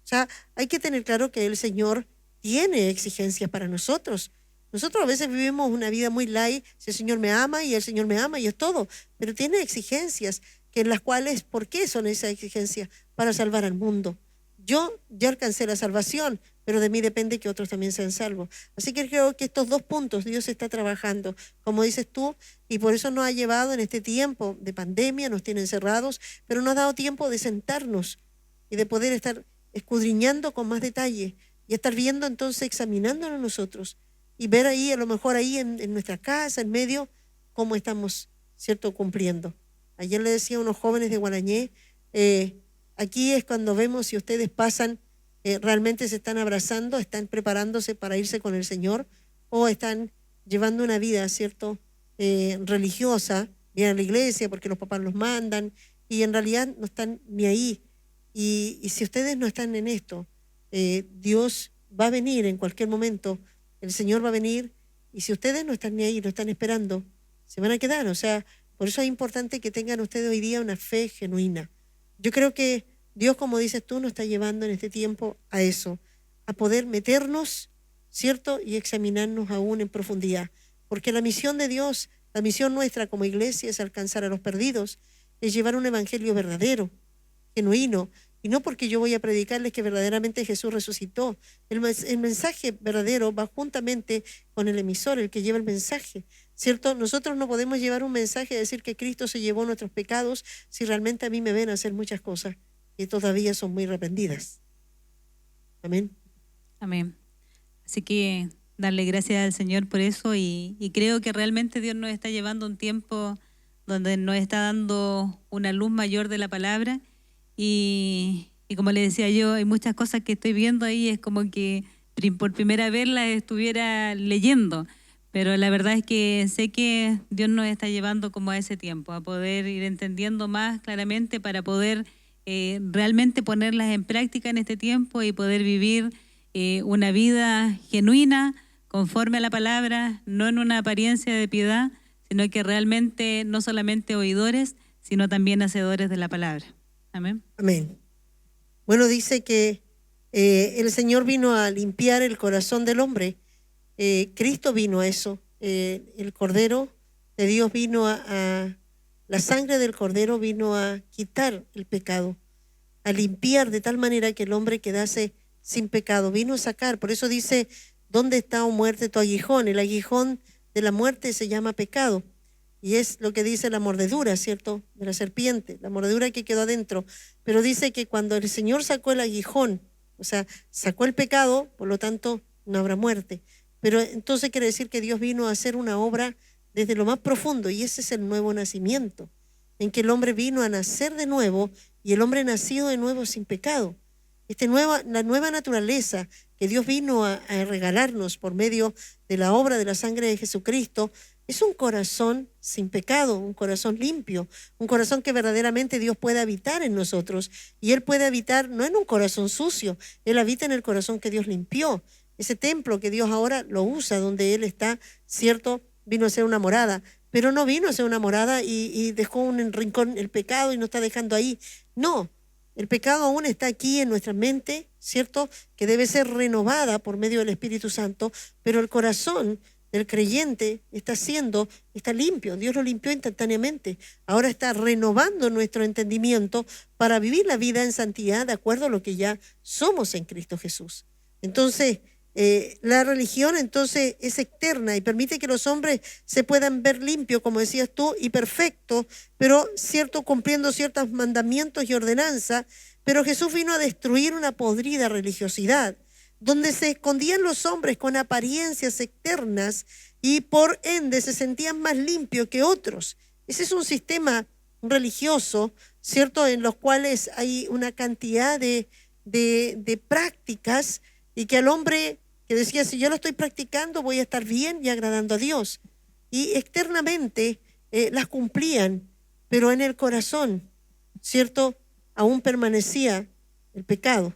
O sea, hay que tener claro que el Señor tiene exigencias para nosotros. Nosotros a veces vivimos una vida muy light, si el Señor me ama y el Señor me ama y es todo, pero tiene exigencias que en las cuales, ¿por qué son esas exigencias? Para salvar al mundo. Yo ya alcancé la salvación, pero de mí depende que otros también sean salvos. Así que creo que estos dos puntos Dios está trabajando, como dices tú, y por eso nos ha llevado en este tiempo de pandemia, nos tiene encerrados, pero nos ha dado tiempo de sentarnos y de poder estar escudriñando con más detalle y estar viendo entonces, examinándonos nosotros. y ver ahí, a lo mejor ahí en nuestra casa, en medio, cómo estamos, ¿cierto?, cumpliendo. Ayer le decía a unos jóvenes de Guarañé, aquí es cuando vemos si ustedes pasan, realmente se están abrazando, están preparándose para irse con el Señor, o están llevando una vida, ¿cierto?, religiosa, vienen a la iglesia porque los papás los mandan, y en realidad no están ni ahí. Y si ustedes no están en esto, Dios va a venir en cualquier momento, el Señor va a venir, y si ustedes no están ni ahí, no están esperando, se van a quedar. O sea, por eso es importante que tengan ustedes hoy día una fe genuina. Yo creo que Dios, como dices tú, nos está llevando en este tiempo a eso, a poder meternos, ¿cierto?, y examinarnos aún en profundidad. Porque la misión de Dios, la misión nuestra como iglesia es alcanzar a los perdidos, es llevar un evangelio verdadero, genuino, y no porque yo voy a predicarles que verdaderamente Jesús resucitó. El mensaje verdadero va juntamente con el emisor, el que lleva el mensaje, ¿cierto? Nosotros no podemos llevar un mensaje de decir que Cristo se llevó nuestros pecados si realmente a mí me ven hacer muchas cosas que todavía son muy arrepentidas. Amén. Amén. Así que darle gracias al Señor por eso y creo que realmente Dios nos está llevando un tiempo donde nos está dando una luz mayor de la palabra y como le decía yo, hay muchas cosas que estoy viendo ahí, es como que por primera vez las estuviera leyendo, pero la verdad es que sé que Dios nos está llevando como a ese tiempo, a poder ir entendiendo más claramente para poder realmente ponerlas en práctica en este tiempo y poder vivir una vida genuina, conforme a la palabra, no en una apariencia de piedad, sino que realmente no solamente oidores, sino también hacedores de la palabra. Amén. Amén. Bueno, dice que el Señor vino a limpiar el corazón del hombre. Cristo vino a eso. El Cordero de Dios vino la sangre del Cordero vino a quitar el pecado, a limpiar de tal manera que el hombre quedase sin pecado. Vino a sacar, por eso dice, ¿dónde está, oh muerte, tu aguijón? El aguijón de la muerte se llama pecado. Y es lo que dice la mordedura, ¿cierto?, de la serpiente, la mordedura que quedó adentro. Pero dice que cuando el Señor sacó el aguijón, o sea, sacó el pecado, por lo tanto, no habrá muerte. Pero entonces quiere decir que Dios vino a hacer una obra desde lo más profundo, y ese es el nuevo nacimiento, en que el hombre vino a nacer de nuevo, y el hombre nacido de nuevo sin pecado. La nueva naturaleza que Dios vino a regalarnos por medio de la obra de la sangre de Jesucristo, es un corazón sin pecado, un corazón limpio, un corazón que verdaderamente Dios puede habitar en nosotros. Y Él puede habitar no en un corazón sucio, Él habita en el corazón que Dios limpió. Ese templo que Dios ahora lo usa, donde Él está, ¿cierto?, vino a ser una morada, pero no vino a ser una morada y dejó un rincón el pecado y nos está dejando ahí. No, el pecado aún está aquí en nuestra mente, ¿cierto?, que debe ser renovada por medio del Espíritu Santo, pero el corazón del creyente está limpio. Dios lo limpió instantáneamente. Ahora está renovando nuestro entendimiento para vivir la vida en santidad de acuerdo a lo que ya somos en Cristo Jesús. Entonces, la religión entonces es externa y permite que los hombres se puedan ver limpios, como decías tú, y perfectos, pero cierto, cumpliendo ciertos mandamientos y ordenanzas. Pero Jesús vino a destruir una podrida religiosidad, donde se escondían los hombres con apariencias externas y por ende se sentían más limpios que otros. Ese es un sistema religioso, ¿cierto?, en los cuales hay una cantidad de prácticas, y que al hombre que decía, si yo lo estoy practicando voy a estar bien y agradando a Dios. Y externamente las cumplían, pero en el corazón, ¿cierto?, aún permanecía el pecado.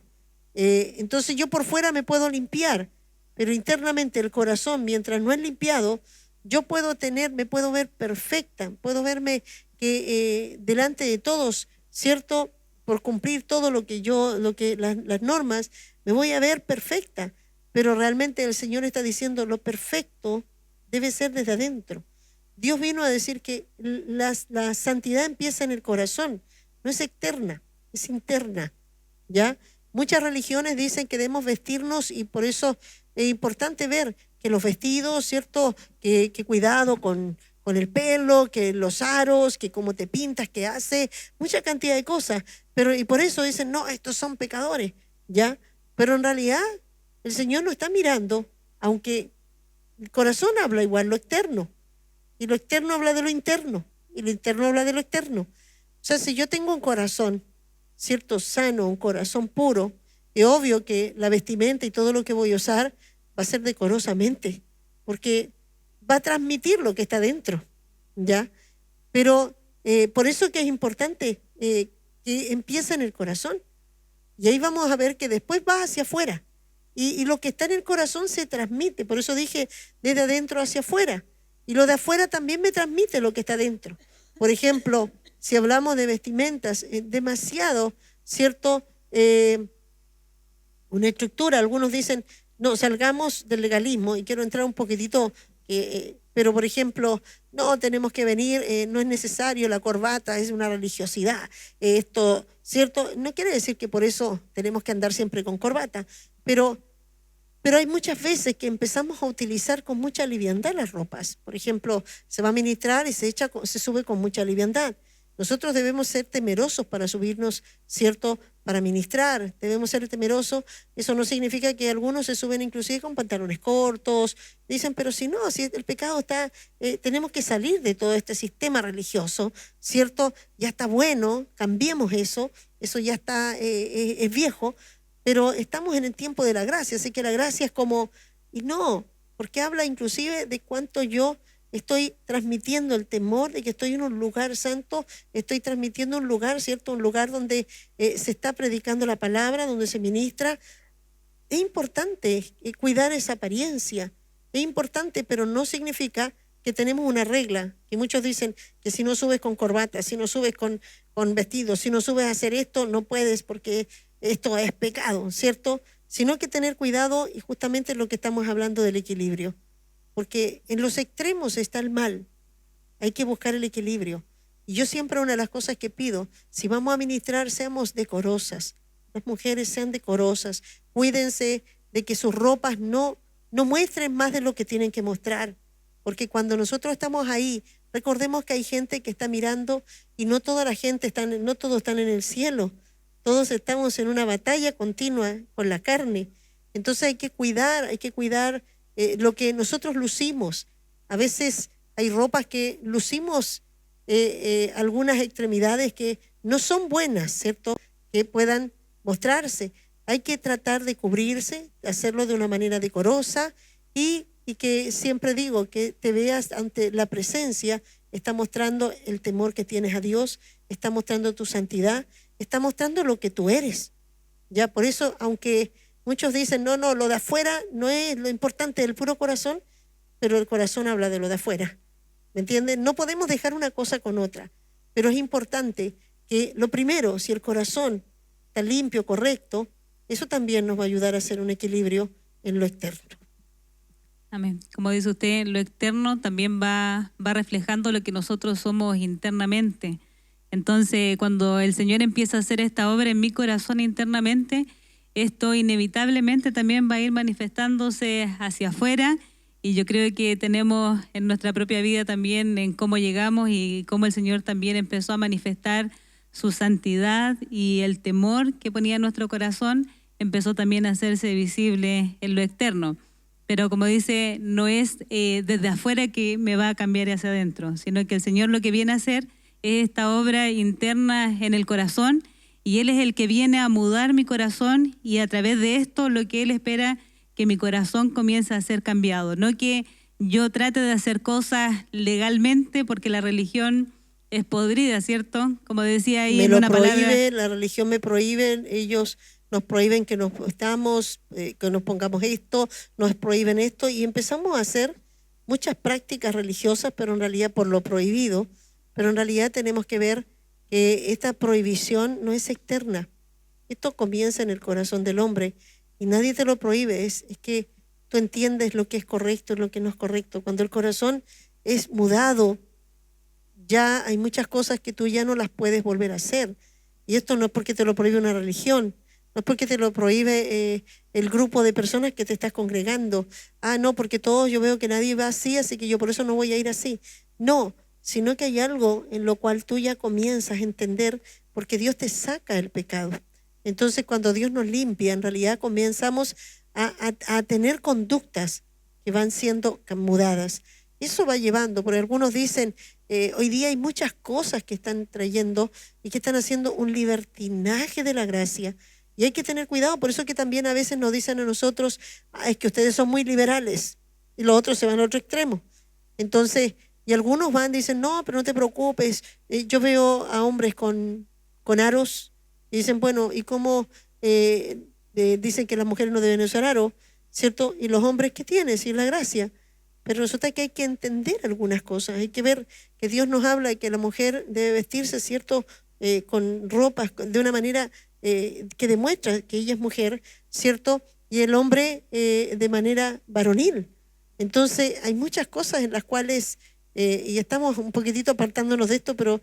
Entonces yo por fuera me puedo limpiar, pero internamente el corazón, mientras no es limpiado, me puedo ver perfecta, puedo verme que delante de todos, ¿cierto?, por cumplir todo las normas, me voy a ver perfecta, pero realmente el Señor está diciendo lo perfecto debe ser desde adentro. Dios vino a decir que la santidad empieza en el corazón, no es externa, es interna, ¿ya? Muchas religiones dicen que debemos vestirnos, y por eso es importante ver que los vestidos, ¿cierto?, que cuidado con el pelo, que los aros, que cómo te pintas, que hace, mucha cantidad de cosas. Y por eso dicen, no, estos son pecadores, ¿ya? Pero en realidad el Señor no está mirando, aunque el corazón habla igual lo externo, y lo externo habla de lo interno, y lo interno habla de lo externo. O sea, si yo tengo un corazón, cierto, sano, un corazón puro, es obvio que la vestimenta y todo lo que voy a usar va a ser decorosamente, porque va a transmitir lo que está dentro, ¿ya? Pero por eso que es importante que empiece en el corazón. Y ahí vamos a ver que después va hacia afuera. Y lo que está en el corazón se transmite. Por eso dije desde adentro hacia afuera. Y lo de afuera también me transmite lo que está dentro. Por ejemplo, si hablamos de vestimentas, demasiado, ¿cierto? Una estructura. Algunos dicen, no, salgamos del legalismo. Y quiero entrar un poquitito, pero por ejemplo, no, tenemos que venir, no es necesario, la corbata es una religiosidad. Esto, ¿cierto? No quiere decir que por eso tenemos que andar siempre con corbata, pero hay muchas veces que empezamos a utilizar con mucha liviandad las ropas. Por ejemplo, se va a ministrar y se sube con mucha liviandad. Nosotros debemos ser temerosos para subirnos, ¿cierto?, para ministrar. Debemos ser temerosos. Eso no significa que algunos se suben inclusive con pantalones cortos. Dicen, pero si no, si el pecado está, tenemos que salir de todo este sistema religioso, ¿cierto? Ya está bueno, cambiemos eso ya está, es viejo, pero estamos en el tiempo de la gracia, así que la gracia es como, y no, porque habla inclusive de cuánto yo estoy transmitiendo el temor de que estoy en un lugar santo, estoy transmitiendo un lugar, ¿cierto? Un lugar donde se está predicando la palabra, donde se ministra. Es importante cuidar esa apariencia, es importante, pero no significa que tenemos una regla, que muchos dicen que si no subes con corbata, si no subes con vestido, si no subes a hacer esto, no puedes porque esto es pecado, ¿cierto? Sino que tener cuidado, y justamente lo que estamos hablando del equilibrio. Porque en los extremos está el mal, hay que buscar el equilibrio. Y yo siempre una de las cosas que pido, si vamos a ministrar, seamos decorosas. Las mujeres sean decorosas, cuídense de que sus ropas no muestren más de lo que tienen que mostrar. Porque cuando nosotros estamos ahí, recordemos que hay gente que está mirando y no toda la gente no todos están en el cielo. Todos estamos en una batalla continua con la carne. Entonces hay que cuidar lo que nosotros lucimos. A veces hay ropas que lucimos, algunas extremidades que no son buenas, ¿cierto? Que puedan mostrarse. Hay que tratar de cubrirse, hacerlo de una manera decorosa y que siempre digo que te veas ante la presencia, está mostrando el temor que tienes a Dios, está mostrando tu santidad, está mostrando lo que tú eres. Ya por eso, aunque muchos dicen, no, lo de afuera no es lo importante, el puro corazón, pero el corazón habla de lo de afuera. ¿Me entienden? No podemos dejar una cosa con otra, pero es importante que lo primero, si el corazón está limpio, correcto, eso también nos va a ayudar a hacer un equilibrio en lo externo. Amén. Como dice usted, lo externo también va reflejando lo que nosotros somos internamente. Entonces, cuando el Señor empieza a hacer esta obra en mi corazón internamente, esto inevitablemente también va a ir manifestándose hacia afuera, y yo creo que tenemos en nuestra propia vida también en cómo llegamos y cómo el Señor también empezó a manifestar su santidad, y el temor que ponía en nuestro corazón empezó también a hacerse visible en lo externo. Pero como dice, no es desde afuera que me va a cambiar hacia adentro, sino que el Señor lo que viene a hacer es esta obra interna en el corazón, y Él es el que viene a mudar mi corazón, y a través de esto lo que Él espera que mi corazón comience a ser cambiado. No que yo trate de hacer cosas legalmente, porque la religión es podrida, ¿cierto? Como decía ahí en una palabra. La religión me prohíbe, ellos nos prohíben que nos pongamos esto, nos prohíben esto, y empezamos a hacer muchas prácticas religiosas, pero en realidad por lo prohibido. Pero en realidad tenemos que ver que esta prohibición no es externa. Esto comienza en el corazón del hombre y nadie te lo prohíbe. Es que tú entiendes lo que es correcto y lo que no es correcto. Cuando el corazón es mudado, ya hay muchas cosas que tú ya no las puedes volver a hacer. Y esto no es porque te lo prohíbe una religión, no es porque te lo prohíbe el grupo de personas que te estás congregando. No, porque todos yo veo que nadie va así, así que yo por eso no voy a ir así. No, sino que hay algo en lo cual tú ya comienzas a entender, porque Dios te saca el pecado. Entonces, cuando Dios nos limpia, en realidad comenzamos a tener conductas que van siendo mudadas. Eso va llevando, porque algunos dicen, hoy día hay muchas cosas que están trayendo y que están haciendo un libertinaje de la gracia. Y hay que tener cuidado, por eso que también a veces nos dicen a nosotros, es que ustedes son muy liberales, y los otros se van al otro extremo. Entonces, y algunos van y dicen, no, pero no te preocupes, yo veo a hombres con aros, y dicen, bueno, ¿y cómo dicen que las mujeres no deben usar aro, ¿cierto? Y los hombres, ¿qué tienen? Si es la gracia. Pero resulta que hay que entender algunas cosas, hay que ver que Dios nos habla de que la mujer debe vestirse, ¿cierto? Con ropas de una manera que demuestra que ella es mujer, ¿cierto? Y el hombre de manera varonil. Entonces hay muchas cosas en las cuales, y estamos un poquitito apartándonos de esto, pero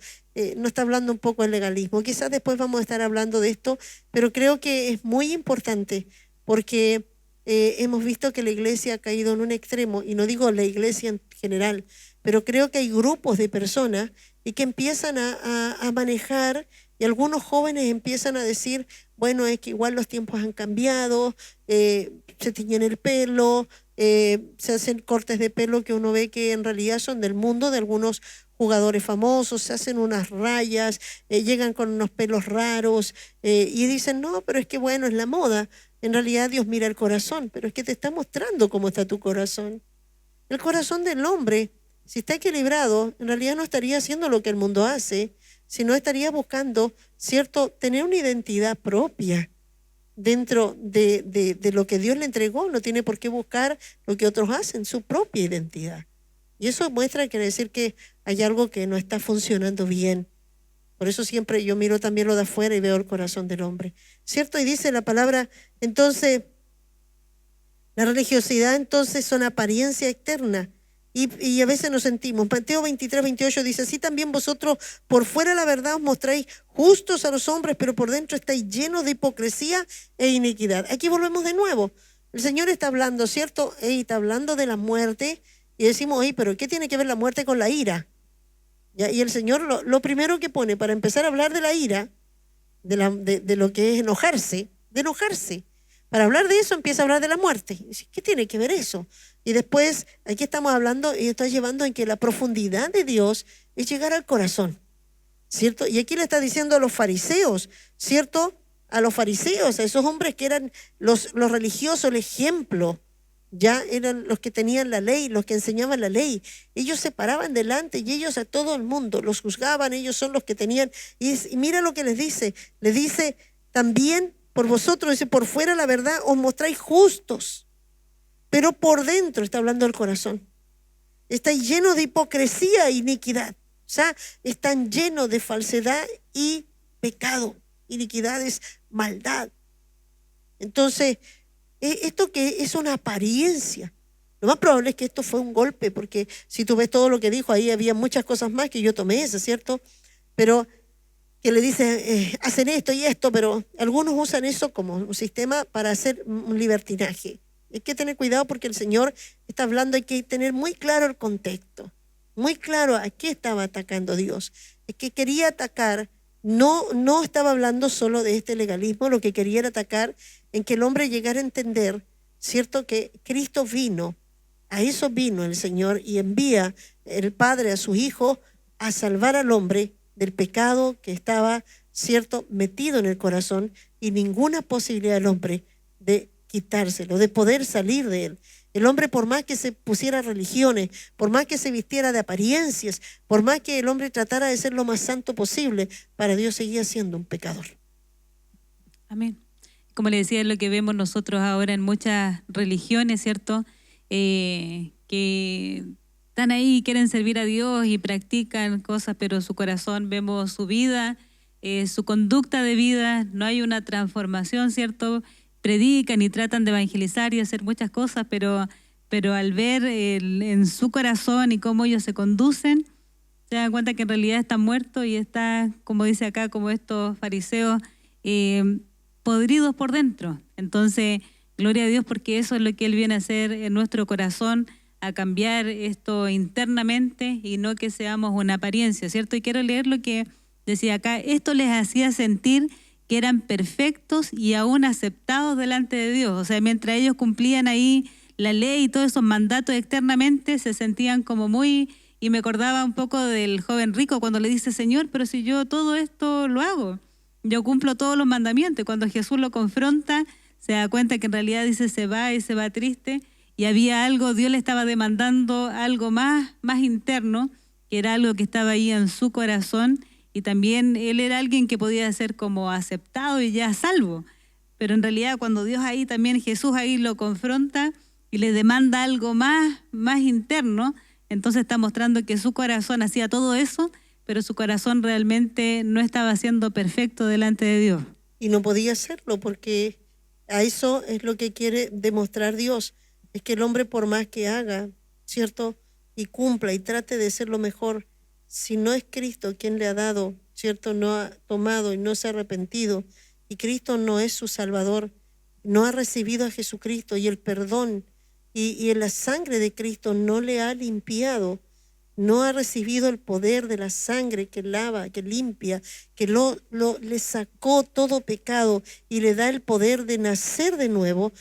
no está hablando un poco del legalismo. Quizás después vamos a estar hablando de esto, pero creo que es muy importante porque hemos visto que la iglesia ha caído en un extremo, y no digo la iglesia en general, pero creo que hay grupos de personas y que empiezan a manejar, y algunos jóvenes empiezan a decir, bueno, es que igual los tiempos han cambiado, se tiñen el pelo, se hacen cortes de pelo que uno ve que en realidad son del mundo de algunos jugadores famosos, se hacen unas rayas, llegan con unos pelos raros y dicen, no, pero es que bueno, es la moda. En realidad Dios mira el corazón, pero es que te está mostrando cómo está tu corazón. El corazón del hombre, si está equilibrado, en realidad no estaría haciendo lo que el mundo hace, sino estaría buscando, ¿cierto?, tener una identidad propia dentro de lo que Dios le entregó. No tiene por qué buscar lo que otros hacen, su propia identidad. Y eso muestra, quiere decir que hay algo que no está funcionando bien. Por eso siempre yo miro también lo de afuera y veo el corazón del hombre, ¿cierto? Y dice la palabra, entonces, la religiosidad entonces son apariencia externa. Y a veces nos sentimos. Mateo 23:28 dice, así también vosotros por fuera la verdad os mostráis justos a los hombres, pero por dentro estáis llenos de hipocresía e iniquidad. Aquí volvemos de nuevo. El Señor está hablando, ¿cierto? Está hablando de la muerte y decimos, pero ¿qué tiene que ver la muerte con la ira? ¿Ya? Y el Señor lo primero que pone para empezar a hablar de la ira, de lo que es enojarse, para hablar de eso empieza a hablar de la muerte. ¿Qué tiene que ver eso? Y después, aquí estamos hablando y está llevando en que la profundidad de Dios es llegar al corazón, ¿cierto? Y aquí le está diciendo a los fariseos, ¿cierto? A los fariseos, a esos hombres que eran los religiosos, el ejemplo, ya eran los que tenían la ley, los que enseñaban la ley. Ellos se paraban delante y ellos a todo el mundo los juzgaban, ellos son los que tenían. Y mira lo que les dice también por vosotros, dice, por fuera la verdad os mostráis justos, pero por dentro, está hablando del corazón, estáis llenos de hipocresía e iniquidad. O sea, están llenos de falsedad y pecado. Iniquidad es maldad. Entonces, esto que es una apariencia, lo más probable es que esto fue un golpe, porque si tú ves todo lo que dijo, ahí había muchas cosas más que yo tomé esa, ¿cierto? Pero que le dice, hacen esto y esto, pero algunos usan eso como un sistema para hacer un libertinaje. Hay que tener cuidado porque el Señor está hablando, hay que tener muy claro el contexto, muy claro a qué estaba atacando Dios. Es que quería atacar, no estaba hablando solo de este legalismo, lo que quería era atacar en que el hombre llegara a entender, ¿cierto?, que Cristo vino, a eso vino el Señor, y envía el Padre a su Hijo a salvar al hombre del pecado que estaba, ¿cierto?, metido en el corazón, y ninguna posibilidad del hombre de quitárselo, de poder salir de él. El hombre, por más que se pusiera religiones, por más que se vistiera de apariencias, por más que el hombre tratara de ser lo más santo posible, para Dios seguía siendo un pecador. Amén. Como le decía, es lo que vemos nosotros ahora en muchas religiones, ¿cierto? Que están ahí y quieren servir a Dios y practican cosas, pero su corazón, vemos su vida, su conducta de vida, no hay una transformación, ¿cierto? Predican y tratan de evangelizar y hacer muchas cosas, pero al ver en su corazón y cómo ellos se conducen, se dan cuenta que en realidad están muertos y están, como dice acá, como estos fariseos, podridos por dentro. Entonces, gloria a Dios, porque eso es lo que Él viene a hacer en nuestro corazón, a cambiar esto internamente y no que seamos una apariencia, ¿cierto? Y quiero leer lo que decía acá, esto les hacía sentir que eran perfectos y aún aceptados delante de Dios. O sea, mientras ellos cumplían ahí la ley y todos esos mandatos externamente se sentían como muy... Y me acordaba un poco del joven rico cuando le dice, Señor, pero si yo todo esto lo hago, yo cumplo todos los mandamientos. Cuando Jesús lo confronta, se da cuenta que en realidad dice se va y se va triste. Y había algo, Dios le estaba demandando algo más interno, que era algo que estaba ahí en su corazón. Y también él era alguien que podía ser como aceptado y ya salvo. Pero en realidad cuando Dios ahí también, Jesús ahí lo confronta y le demanda algo más interno, entonces está mostrando que su corazón hacía todo eso, pero su corazón realmente no estaba siendo perfecto delante de Dios. Y no podía hacerlo porque a eso es lo que quiere demostrar Dios. Es que el hombre por más que haga, ¿cierto? Y cumpla y trate de ser lo mejor, si no es Cristo quien le ha dado, ¿cierto? No ha tomado y no se ha arrepentido, y Cristo no es su Salvador, no ha recibido a Jesucristo y el perdón y la sangre de Cristo no le ha limpiado, no ha recibido el poder de la sangre que lava, que limpia, que le sacó todo pecado y le da el poder de nacer de nuevo,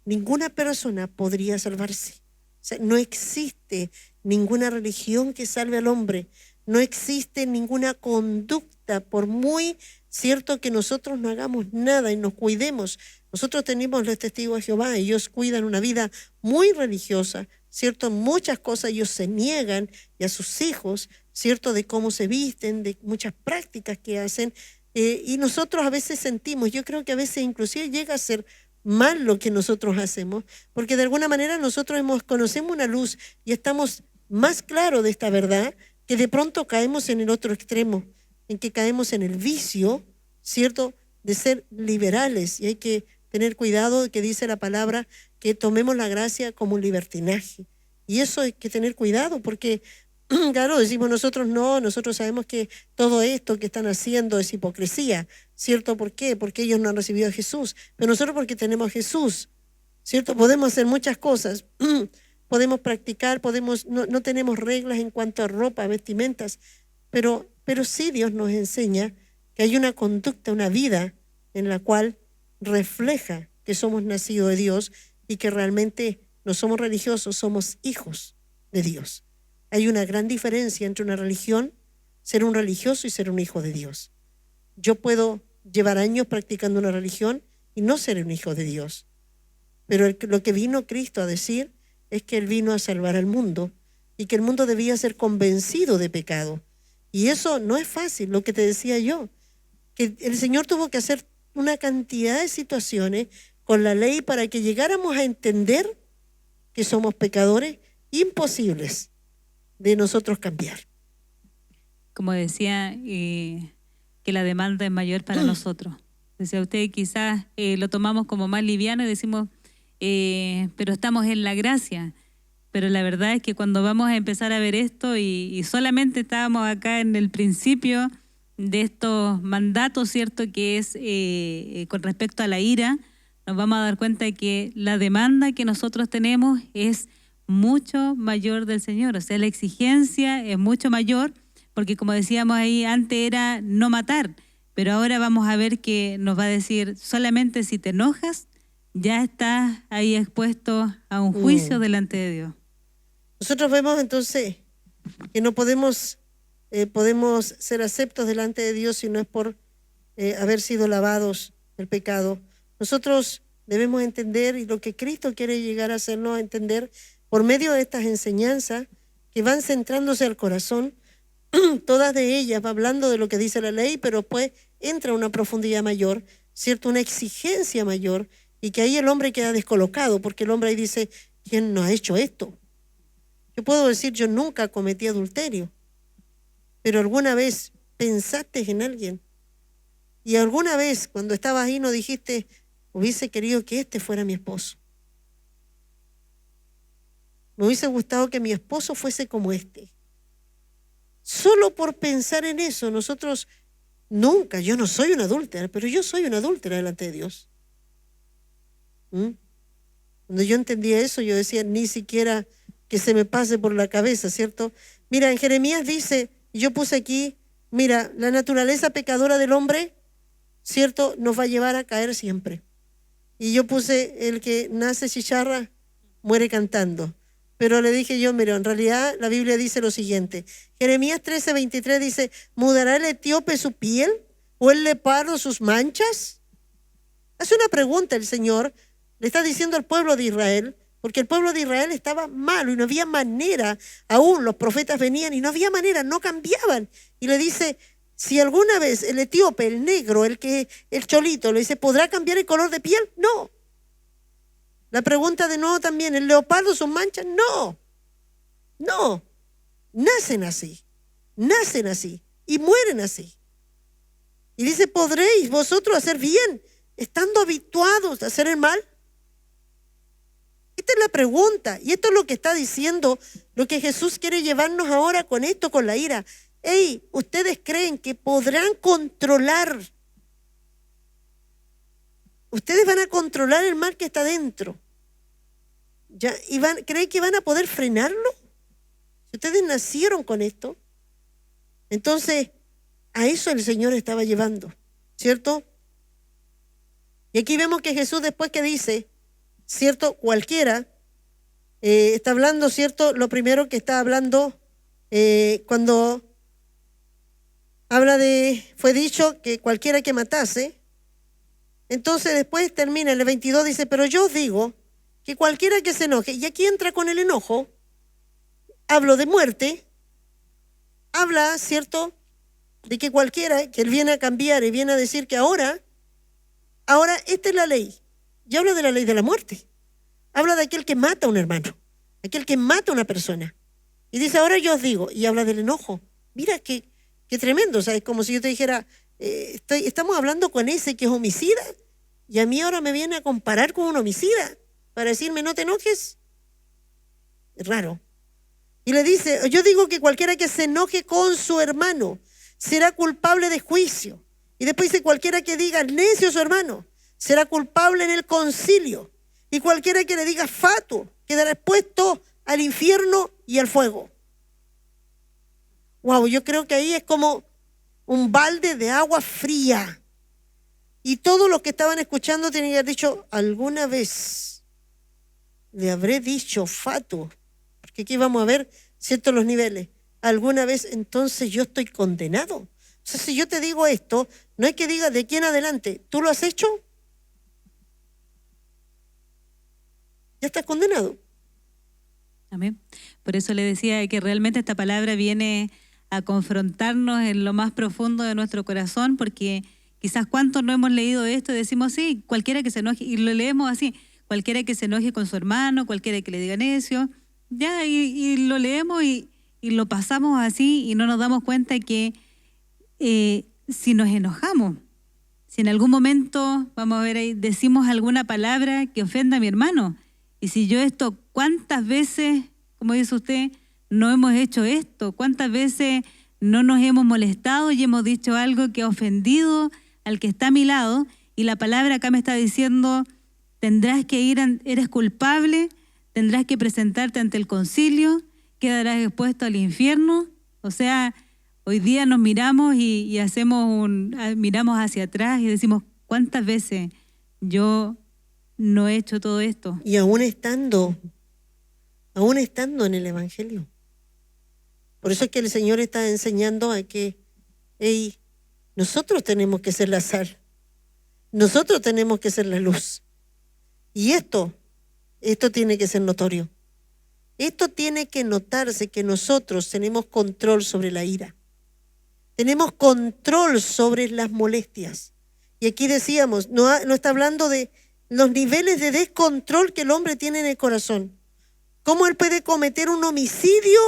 ninguna persona podría salvarse. O sea, no existe ninguna religión que salve al hombre, no existe ninguna conducta, por muy cierto que nosotros no hagamos nada y nos cuidemos. Nosotros tenemos los testigos de Jehová, ellos cuidan una vida muy religiosa, ¿cierto? Muchas cosas ellos se niegan, y a sus hijos, ¿cierto? De cómo se visten, de muchas prácticas que hacen, y nosotros a veces sentimos, yo creo que a veces inclusive llega a ser mal lo que nosotros hacemos, porque de alguna manera nosotros conocemos una luz y estamos más claros de esta verdad, que de pronto caemos en el otro extremo, en que caemos en el vicio, ¿cierto?, de ser liberales, y hay que tener cuidado, que dice la palabra, que tomemos la gracia como un libertinaje, y eso hay que tener cuidado, porque claro, decimos nosotros no, nosotros sabemos que todo esto que están haciendo es hipocresía, ¿cierto? ¿Por qué? Porque ellos no han recibido a Jesús, pero nosotros porque tenemos a Jesús, ¿cierto? Podemos hacer muchas cosas, podemos practicar, no tenemos reglas en cuanto a ropa, vestimentas, pero sí Dios nos enseña que hay una conducta, una vida en la cual refleja que somos nacidos de Dios y que realmente no somos religiosos, somos hijos de Dios. Hay una gran diferencia entre una religión, ser un religioso, y ser un hijo de Dios. Yo puedo llevar años practicando una religión y no ser un hijo de Dios. Pero lo que vino Cristo a decir es que Él vino a salvar al mundo y que el mundo debía ser convencido de pecado. Y eso no es fácil, lo que te decía yo, que el Señor tuvo que hacer una cantidad de situaciones con la ley para que llegáramos a entender que somos pecadores imposibles de nosotros cambiar. Como decía, que la demanda es mayor para nosotros. Decía usted, quizás lo tomamos como más liviano y decimos, pero estamos en la gracia. Pero la verdad es que cuando vamos a empezar a ver esto, y solamente estábamos acá en el principio de estos mandatos, ¿cierto?, que es con respecto a la ira, nos vamos a dar cuenta de que la demanda que nosotros tenemos es mucho mayor del Señor. O sea, la exigencia es mucho mayor, porque como decíamos ahí, antes era no matar, pero ahora vamos a ver que nos va a decir, solamente si te enojas, ya estás ahí expuesto a un juicio delante de Dios. Nosotros vemos entonces que no podemos ser aceptos delante de Dios si no es por haber sido lavados del pecado. Nosotros debemos entender, y lo que Cristo quiere llegar a hacernos entender por medio de estas enseñanzas que van centrándose al corazón, todas de ellas va hablando de lo que dice la ley, pero después entra una profundidad mayor, ¿cierto? Una exigencia mayor, y que ahí el hombre queda descolocado, porque el hombre ahí dice, ¿quién no ha hecho esto? Yo puedo decir, yo nunca cometí adulterio, pero alguna vez pensaste en alguien, y alguna vez cuando estabas ahí no dijiste, hubiese querido que este fuera mi esposo. Me hubiese gustado que mi esposo fuese como este. Solo por pensar en eso, nosotros nunca, yo no soy una adúltera, pero yo soy una adúltera delante de Dios. Cuando yo entendía eso, yo decía, ni siquiera que se me pase por la cabeza, ¿cierto? Mira, en Jeremías dice, yo puse aquí, mira, la naturaleza pecadora del hombre, ¿cierto?, nos va a llevar a caer siempre. Y yo puse, el que nace chicharra, muere cantando. Pero le dije yo, mira, en realidad la Biblia dice lo siguiente. Jeremías 13:23 dice, ¿mudará el etíope su piel o el leopardo sus manchas? Hace una pregunta el Señor, le está diciendo al pueblo de Israel, porque el pueblo de Israel estaba malo y no había manera, aún los profetas venían y no había manera, no cambiaban. Y le dice, si alguna vez el etíope, el negro, el cholito, le dice, ¿podrá cambiar el color de piel? No. La pregunta de nuevo también, ¿el leopardo sus manchas? No. No. Nacen así y mueren así. Y dice, ¿podréis vosotros hacer bien estando habituados a hacer el mal? Esta es la pregunta, y esto es lo que está diciendo, lo que Jesús quiere llevarnos ahora con esto, con la ira. Hey, ¿ustedes creen que podrán controlar? Ustedes van a controlar el mal que está dentro. ¿Creen que van a poder frenarlo? Si ustedes nacieron con esto, entonces a eso el Señor estaba llevando, ¿cierto? Y aquí vemos que Jesús después que dice, ¿cierto? Cualquiera, está hablando, ¿cierto? Lo primero que está hablando cuando habla fue dicho que cualquiera que matase. Entonces después termina en el 22, dice, pero yo os digo que cualquiera que se enoje, y aquí entra con el enojo, hablo de muerte, habla, ¿cierto?, de que cualquiera que él viene a cambiar y viene a decir que ahora esta es la ley, y habla de la ley de la muerte, habla de aquel que mata a un hermano, aquel que mata a una persona, y dice, ahora yo os digo, y habla del enojo. Mira qué tremendo, o sea, es como si yo te dijera, estamos hablando con ese que es homicida, y a mí ahora me viene a comparar con un homicida, para decirme no te enojes. Es raro. Y le dice, yo digo que cualquiera que se enoje con su hermano será culpable de juicio. Y después dice, cualquiera que diga necio a su hermano será culpable en el concilio. Y cualquiera que le diga fatuo quedará expuesto al infierno y al fuego. Wow, yo creo que ahí es como un balde de agua fría. Y todos los que estaban escuchando tienen que haber dicho, alguna vez le habré dicho fatuo, porque aquí vamos a ver, ¿cierto?, los niveles. Alguna vez entonces yo estoy condenado. O sea, si yo te digo esto, no es que diga de aquí en adelante, ¿tú lo has hecho? Ya estás condenado. Amén. Por eso le decía que realmente esta palabra viene a confrontarnos en lo más profundo de nuestro corazón, porque quizás cuántos no hemos leído esto y decimos, sí, cualquiera que se enoje, y lo leemos así, cualquiera que se enoje con su hermano, cualquiera que le diga necio, ya, y lo leemos y lo pasamos así y no nos damos cuenta que si nos enojamos, si en algún momento, vamos a ver ahí, decimos alguna palabra que ofenda a mi hermano, y si yo esto, ¿cuántas veces, como dice usted, no hemos hecho esto? ¿Cuántas veces no nos hemos molestado y hemos dicho algo que ha ofendido al que está a mi lado? Y la palabra acá me está diciendo, tendrás que ir, eres culpable, tendrás que presentarte ante el concilio, quedarás expuesto al infierno. O sea, hoy día nos miramos y miramos hacia atrás y decimos, ¿cuántas veces yo no he hecho todo esto? Y aún estando en el Evangelio. Por eso es que el Señor está enseñando a que, hey, nosotros tenemos que ser la sal, nosotros tenemos que ser la luz. Y esto tiene que ser notorio. Esto tiene que notarse que nosotros tenemos control sobre la ira. Tenemos control sobre las molestias. Y aquí decíamos, no está hablando de los niveles de descontrol que el hombre tiene en el corazón. ¿Cómo él puede cometer un homicidio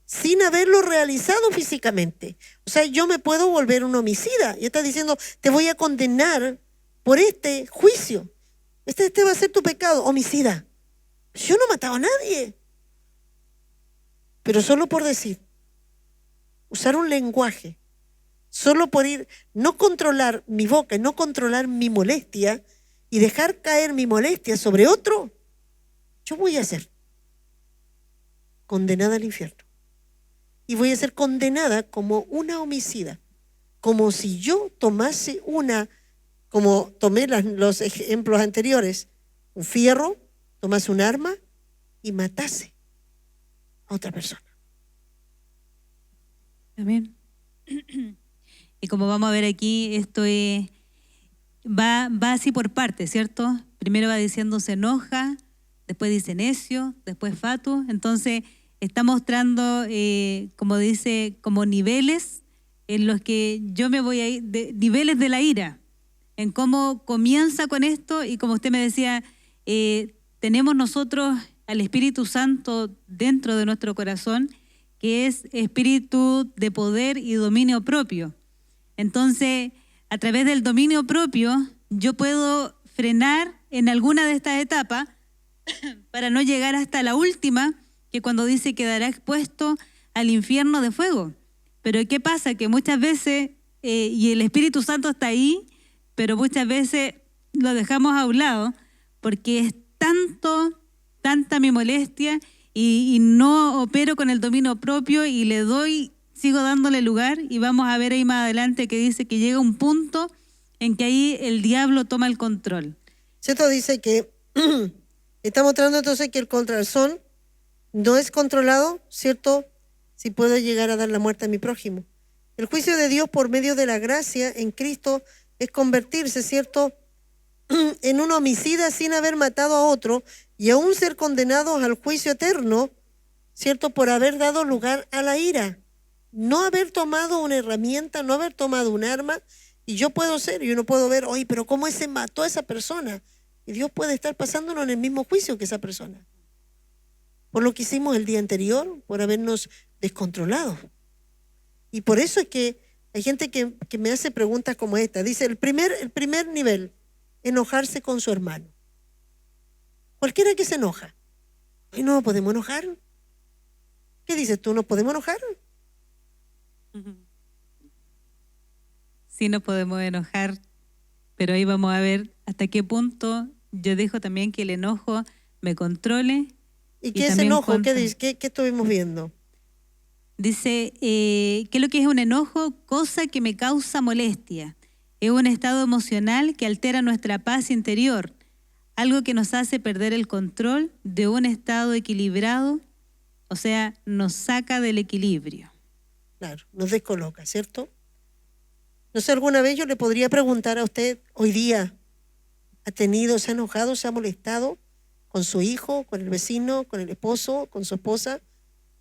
sin haberlo realizado físicamente? O sea, yo me puedo volver un homicida. Y está diciendo, te voy a condenar por este juicio. Este va a ser tu pecado, homicida. Yo no he matado a nadie. Pero solo por decir, usar un lenguaje, solo por no controlar mi boca, no controlar mi molestia y dejar caer mi molestia sobre otro, yo voy a ser condenada al infierno. Y voy a ser condenada como una homicida, como si yo tomase como tomé los ejemplos anteriores, un fierro, tomase un arma y matase a otra persona. Amén. Y como vamos a ver aquí, va así por partes, ¿cierto? Primero va diciendo se enoja, después dice necio, después fatu. Entonces está mostrando, como dice, como niveles en los que yo me voy a ir, niveles de la ira, en cómo comienza con esto. Y como usted me decía, tenemos nosotros al Espíritu Santo dentro de nuestro corazón, que es espíritu de poder y dominio propio. Entonces, a través del dominio propio, yo puedo frenar en alguna de estas etapas para no llegar hasta la última, que cuando dice quedará expuesto al infierno de fuego. Pero ¿qué pasa? Que muchas veces, y el Espíritu Santo está ahí, pero muchas veces lo dejamos a un lado, porque es tanta mi molestia, y no opero con el dominio propio y sigo dándole lugar. Y vamos a ver ahí más adelante que dice que llega un punto en que ahí el diablo toma el control. ¿Cierto? Dice que está mostrando entonces que el corazón no es controlado, ¿cierto? Si puedo llegar a dar la muerte a mi prójimo. El juicio de Dios por medio de la gracia en Cristo es convertirse, ¿cierto?, en un homicida sin haber matado a otro y aún ser condenados al juicio eterno, ¿cierto?, por haber dado lugar a la ira. No haber tomado una herramienta, no haber tomado un arma. Y yo no puedo ver, oye, pero ¿cómo ese mató a esa persona? Y Dios puede estar pasándonos en el mismo juicio que esa persona, por lo que hicimos el día anterior, por habernos descontrolado. Y por eso es que hay gente que me hace preguntas como esta. Dice, el primer nivel, enojarse con su hermano. Cualquiera que se enoja. ¿Y no podemos enojar? ¿Qué dices tú? ¿Nos podemos enojar? Sí, nos podemos enojar, pero ahí vamos a ver hasta qué punto yo dejo también que el enojo me controle. ¿Y qué es enojo? ¿Qué estuvimos viendo? Dice, ¿qué es lo que es un enojo? Cosa que me causa molestia. Es un estado emocional que altera nuestra paz interior, algo que nos hace perder el control de un estado equilibrado, o sea, nos saca del equilibrio. Claro, nos descoloca, ¿cierto? No sé, alguna vez yo le podría preguntar a usted, hoy día, ¿se ha enojado, se ha molestado con su hijo, con el vecino, con el esposo, con su esposa?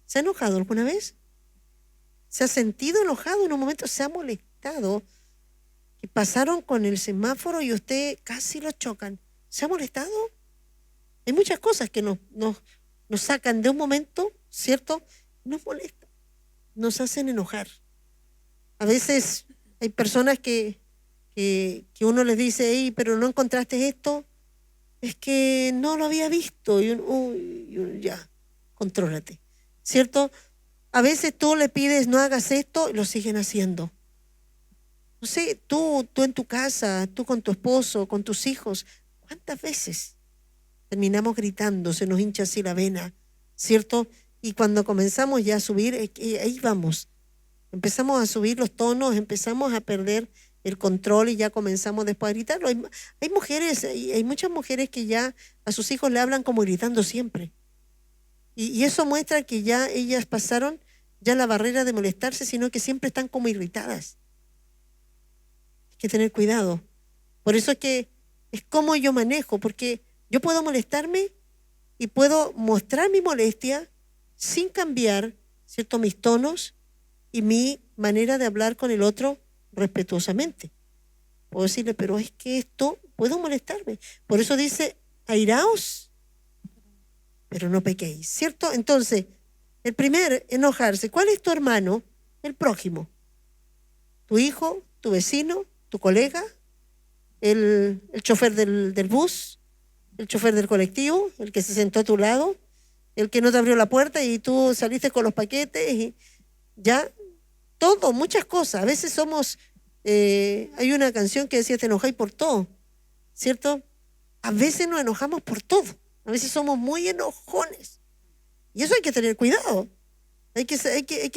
¿Se ha enojado alguna vez? ¿Se ha sentido enojado en un momento? ¿Se ha molestado? Que pasaron con el semáforo y usted casi lo chocan. ¿Se ha molestado? Hay muchas cosas que nos sacan de un momento, ¿cierto? Nos molestan, nos hacen enojar. A veces hay personas que uno les dice, hey, pero no encontraste esto, es que no lo había visto. Y uno, ya, contrólate, ¿cierto? A veces tú le pides, no hagas esto, y lo siguen haciendo. No sé, tú en tu casa, tú con tu esposo, con tus hijos, ¿cuántas veces terminamos gritando, se nos hincha así la vena, ¿cierto? Y cuando comenzamos ya a subir, ahí vamos. Empezamos a subir los tonos, empezamos a perder el control y ya comenzamos después a gritarlo. Hay mujeres, hay muchas mujeres que ya a sus hijos le hablan como gritando siempre. Y eso muestra que ya ellas pasaron ya la barrera de molestarse, sino que siempre están como irritadas. Hay que tener cuidado. Por eso es que es como yo manejo, porque yo puedo molestarme y puedo mostrar mi molestia sin cambiar, ¿cierto?, mis tonos y mi manera de hablar con el otro respetuosamente. Puedo decirle, pero es que esto, puedo molestarme. Por eso dice, airaos, pero no pequéis, ¿cierto? Entonces, el primer, enojarse. ¿Cuál es tu hermano? El prójimo. Tu hijo, tu vecino, tu colega, el chofer del bus, el chofer del colectivo, el que se sentó a tu lado, el que no te abrió la puerta y tú saliste con los paquetes y ya, todo, muchas cosas. A veces hay una canción que decía, te enojáis por todo, ¿cierto? A veces nos enojamos por todo, a veces somos muy enojones. Y eso hay que tener cuidado. Hay que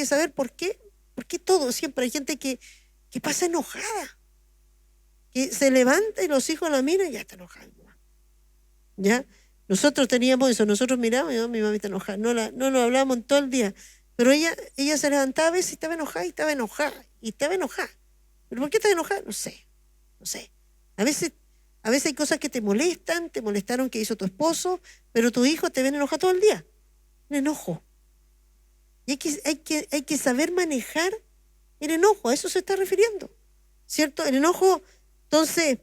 saber por qué todo. Siempre hay gente que pasa enojada, que se levanta y los hijos la miran y ya está enojada. ¿Ya? Nosotros teníamos eso, nosotros miramos y mi mamá está enojada, no lo hablábamos todo el día, pero ella se levantaba a veces y estaba enojada, y estaba enojada, y estaba enojada. ¿Pero por qué estás enojada? No sé. A veces hay cosas que te molestaron que hizo tu esposo, pero tu hijo te ven enojado todo el día. Un enojo. Y hay que saber manejar el enojo, a eso se está refiriendo, ¿cierto? El enojo, entonces,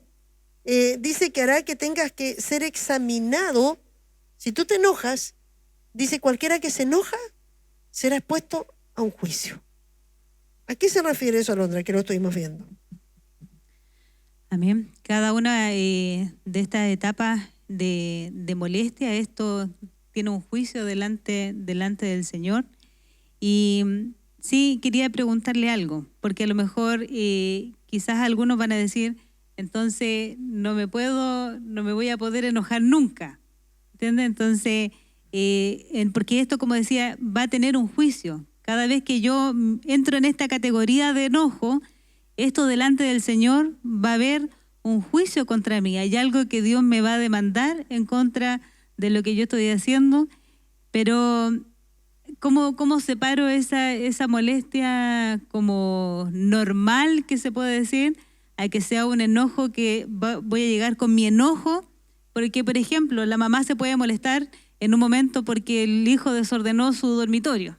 dice que hará que tengas que ser examinado. Si tú te enojas, dice cualquiera que se enoja será expuesto a un juicio. ¿A qué se refiere eso, Alondra, que lo estuvimos viendo? Amén. Cada una de estas etapas de molestia, esto tiene un juicio delante del Señor. Y sí, quería preguntarle algo, porque a lo mejor quizás algunos van a decir, entonces no me voy a poder enojar nunca. ¿Entiendes? Entonces, porque esto, como decía, va a tener un juicio. Cada vez que yo entro en esta categoría de enojo, esto delante del Señor va a haber un juicio contra mí. Hay algo que Dios me va a demandar en contra de lo que yo estoy haciendo. Pero, ¿cómo separo esa molestia como normal, que se puede decir, a que sea un enojo que voy a llegar con mi enojo? Porque, por ejemplo, la mamá se puede molestar en un momento porque el hijo desordenó su dormitorio.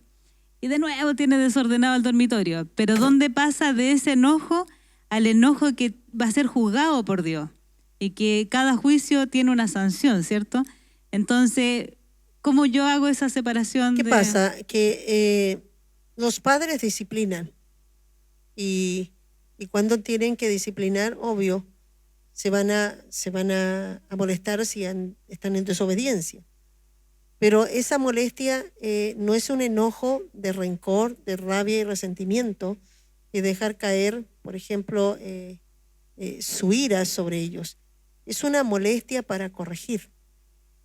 Y de nuevo tiene desordenado el dormitorio. Pero ¿dónde pasa de ese enojo al enojo que va a ser juzgado por Dios? Y que cada juicio tiene una sanción, ¿cierto? Entonces, ¿cómo yo hago esa separación? ¿Qué pasa? Que los padres disciplinan. Y cuando tienen que disciplinar, obvio, se van a molestar si están en desobediencia. Pero esa molestia no es un enojo de rencor, de rabia y resentimiento, y dejar caer, por ejemplo, su ira sobre ellos. Es una molestia para corregir.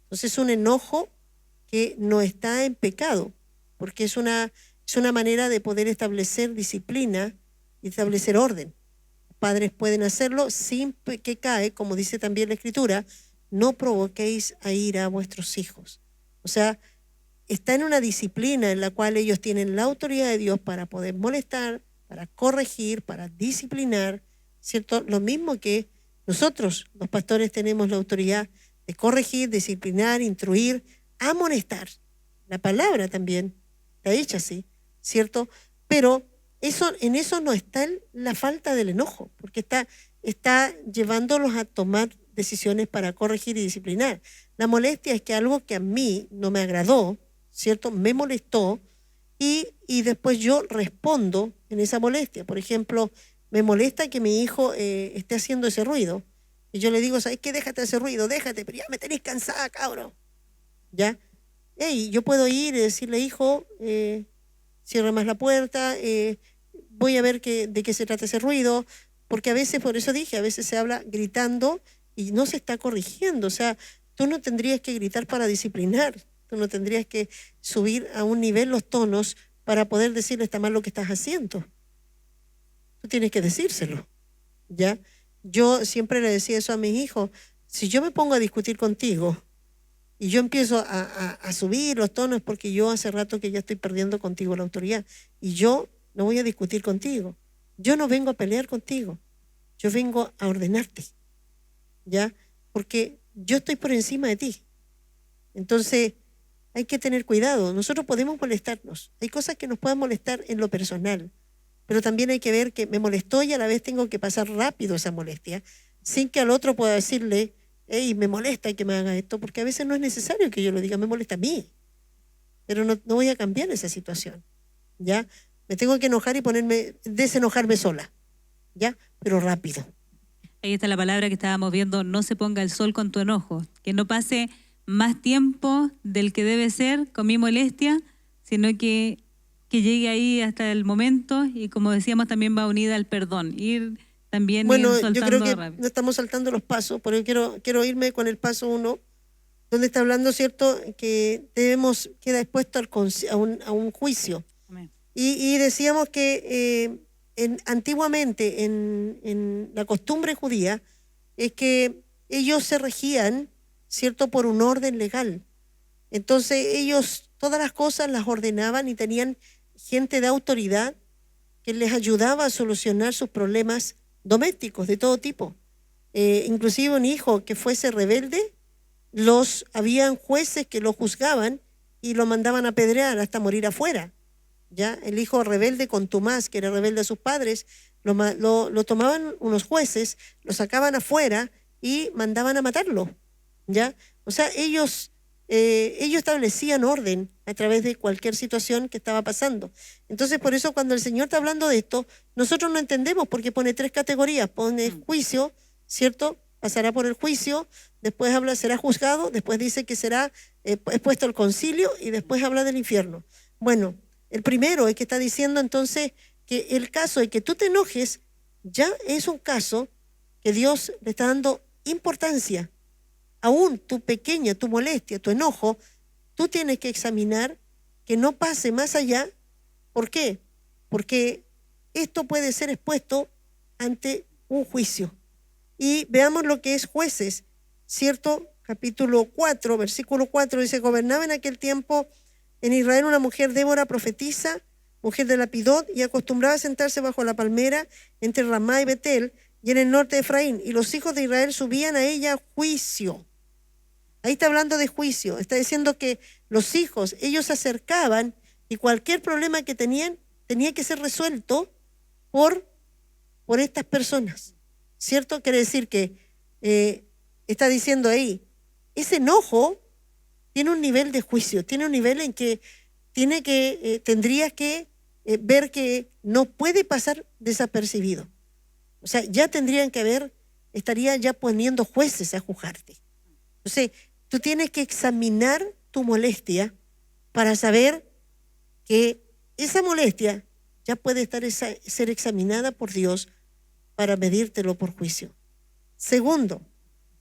Entonces es un enojo que no está en pecado, porque es una manera de poder establecer disciplina y establecer orden. Los padres pueden hacerlo sin que cae, como dice también la Escritura, no provoquéis a ira a vuestros hijos. O sea, está en una disciplina en la cual ellos tienen la autoridad de Dios para poder molestar, para corregir, para disciplinar, ¿cierto? Lo mismo que nosotros, los pastores, tenemos la autoridad de corregir, disciplinar, instruir, amonestar. La palabra también está hecha así, ¿cierto? Pero en eso no está la falta del enojo, porque está llevándolos a tomar decisiones para corregir y disciplinar. La molestia es que algo que a mí no me agradó, ¿cierto? Me molestó y después yo respondo en esa molestia. Por ejemplo, me molesta que mi hijo esté haciendo ese ruido. Y yo le digo, ¿sabes qué? Déjate ese ruido, déjate, pero ya me tenés cansada, cabrón. ¿Ya? Y yo puedo ir y decirle, hijo, cierra más la puerta, voy a ver de qué se trata ese ruido, porque a veces, por eso dije, a veces se habla gritando y no se está corrigiendo. O sea, tú no tendrías que gritar para disciplinar, tú no tendrías que subir a un nivel los tonos para poder decirle está mal lo que estás haciendo. Tú tienes que decírselo, ¿ya? Yo siempre le decía eso a mis hijos, si yo me pongo a discutir contigo y yo empiezo a subir los tonos porque yo hace rato que ya estoy perdiendo contigo la autoridad y yo no voy a discutir contigo, yo no vengo a pelear contigo, yo vengo a ordenarte, ¿ya? Porque yo estoy por encima de ti. Entonces hay que tener cuidado. Nosotros podemos molestarnos, hay cosas que nos pueden molestar en lo personal, pero también hay que ver que me molestó y a la vez tengo que pasar rápido esa molestia sin que al otro pueda decirle, hey, me molesta que me haga esto, porque a veces no es necesario que yo lo diga, me molesta a mí, pero no voy a cambiar esa situación, ¿ya? Me tengo que enojar y desenojarme sola, ¿ya? Pero rápido. Ahí está la palabra que estábamos viendo, no se ponga el sol con tu enojo, que no pase más tiempo del que debe ser con mi molestia, sino que llegue ahí hasta el momento y como decíamos también va unida al perdón, ir también yo creo que rápido. no estamos saltando los pasos, porque quiero irme con el paso 1, donde está hablando, ¿cierto?, que queda expuesto a un juicio. Amén. Y decíamos que antiguamente en la costumbre judía es que ellos se regían, ¿cierto? Por un orden legal. Entonces ellos todas las cosas las ordenaban y tenían gente de autoridad que les ayudaba a solucionar sus problemas domésticos de todo tipo. Inclusive un hijo que fuese rebelde, habían jueces que lo juzgaban y lo mandaban a apedrear hasta morir afuera. ¿Ya? El hijo rebelde contumaz, que era rebelde a sus padres, lo tomaban unos jueces, lo sacaban afuera y mandaban a matarlo. ¿Ya? O sea, ellos establecían orden a través de cualquier situación que estaba pasando. Entonces, por eso cuando el Señor está hablando de esto, nosotros no entendemos porque pone 3 categorías. Pone juicio, ¿cierto? Pasará por el juicio, después habla, será juzgado, después dice que será expuesto al concilio y después habla del infierno. Bueno, el primero es que está diciendo entonces que el caso de que tú te enojes ya es un caso que Dios le está dando importancia. Aún tu pequeña, tu molestia, tu enojo, tú tienes que examinar que no pase más allá. ¿Por qué? Porque esto puede ser expuesto ante un juicio. Y veamos lo que es Jueces, ¿cierto? Capítulo 4, versículo 4, dice: gobernaba en aquel tiempo en Israel una mujer, Débora, profetisa, mujer de Lapidot, y acostumbraba a sentarse bajo la palmera entre Ramá y Betel, y en el norte de Efraín, y los hijos de Israel subían a ella a juicio. Ahí está hablando de juicio, está diciendo que los hijos, ellos se acercaban y cualquier problema que tenían tenía que ser resuelto por estas personas, ¿cierto? Quiere decir que está diciendo ahí, ese enojo tiene un nivel de juicio, tiene un nivel en que tendrías que ver que no puede pasar desapercibido. O sea, ya estaría ya poniendo jueces a juzgarte. Entonces, tú tienes que examinar tu molestia para saber que esa molestia ya puede ser examinada por Dios para medírtelo por juicio. Segundo,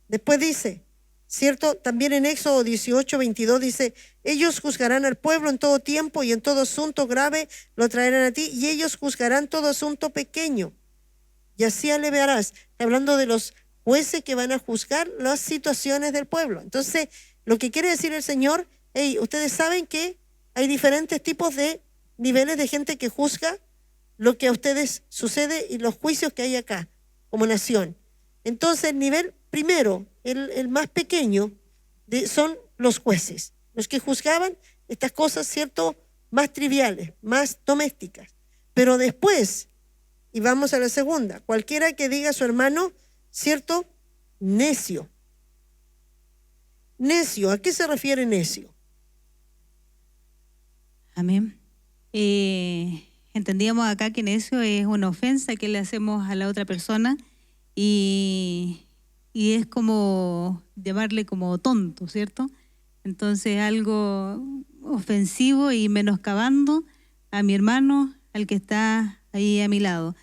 después dice, ¿cierto? También en Éxodo 18:22 dice: ellos juzgarán al pueblo en todo tiempo y en todo asunto grave lo traerán a ti, y ellos juzgarán todo asunto pequeño. Y así alevarás. Está hablando de los jueces que van a juzgar las situaciones del pueblo. Entonces, lo que quiere decir el Señor, ustedes saben que hay diferentes tipos de niveles de gente que juzga lo que a ustedes sucede y los juicios que hay acá como nación. Entonces, el nivel primero, el más pequeño, son los jueces, los que juzgaban estas cosas, ¿cierto?, más triviales, más domésticas. Pero después, y vamos a la segunda, cualquiera que diga a su hermano, ¿cierto?, necio. Necio, ¿a qué se refiere necio? Amén. Entendíamos acá que necio es una ofensa que le hacemos a la otra persona y es como llamarle como tonto, ¿cierto? Entonces algo ofensivo y menoscabando a mi hermano, al que está ahí a mi lado.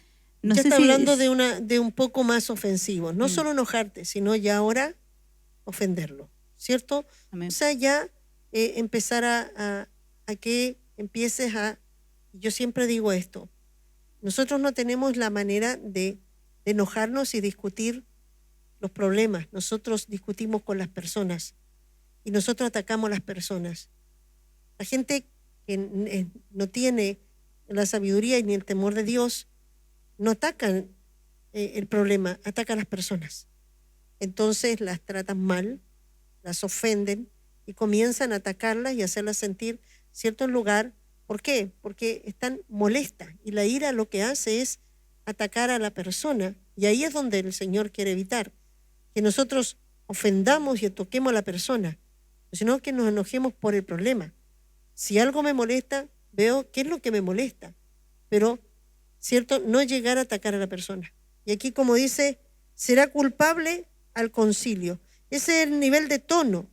No sé está hablando de un poco más ofensivo, no solo enojarte, sino ya ahora ofenderlo, ¿cierto? Amén. O sea, ya empezar a que empieces yo siempre digo esto, nosotros no tenemos la manera de enojarnos y discutir los problemas, nosotros discutimos con las personas y nosotros atacamos a las personas. La gente que no tiene la sabiduría ni el temor de Dios no atacan el problema, atacan a las personas. Entonces las tratan mal, las ofenden y comienzan a atacarlas y hacerlas sentir cierto lugar. ¿Por qué? Porque están molestas y la ira lo que hace es atacar a la persona, y ahí es donde el Señor quiere evitar que nosotros ofendamos y toquemos a la persona, sino que nos enojemos por el problema. Si algo me molesta, veo qué es lo que me molesta, pero ¿cierto?, no llegar a atacar a la persona. Y aquí, como dice, será culpable al concilio. Ese es el nivel de tono.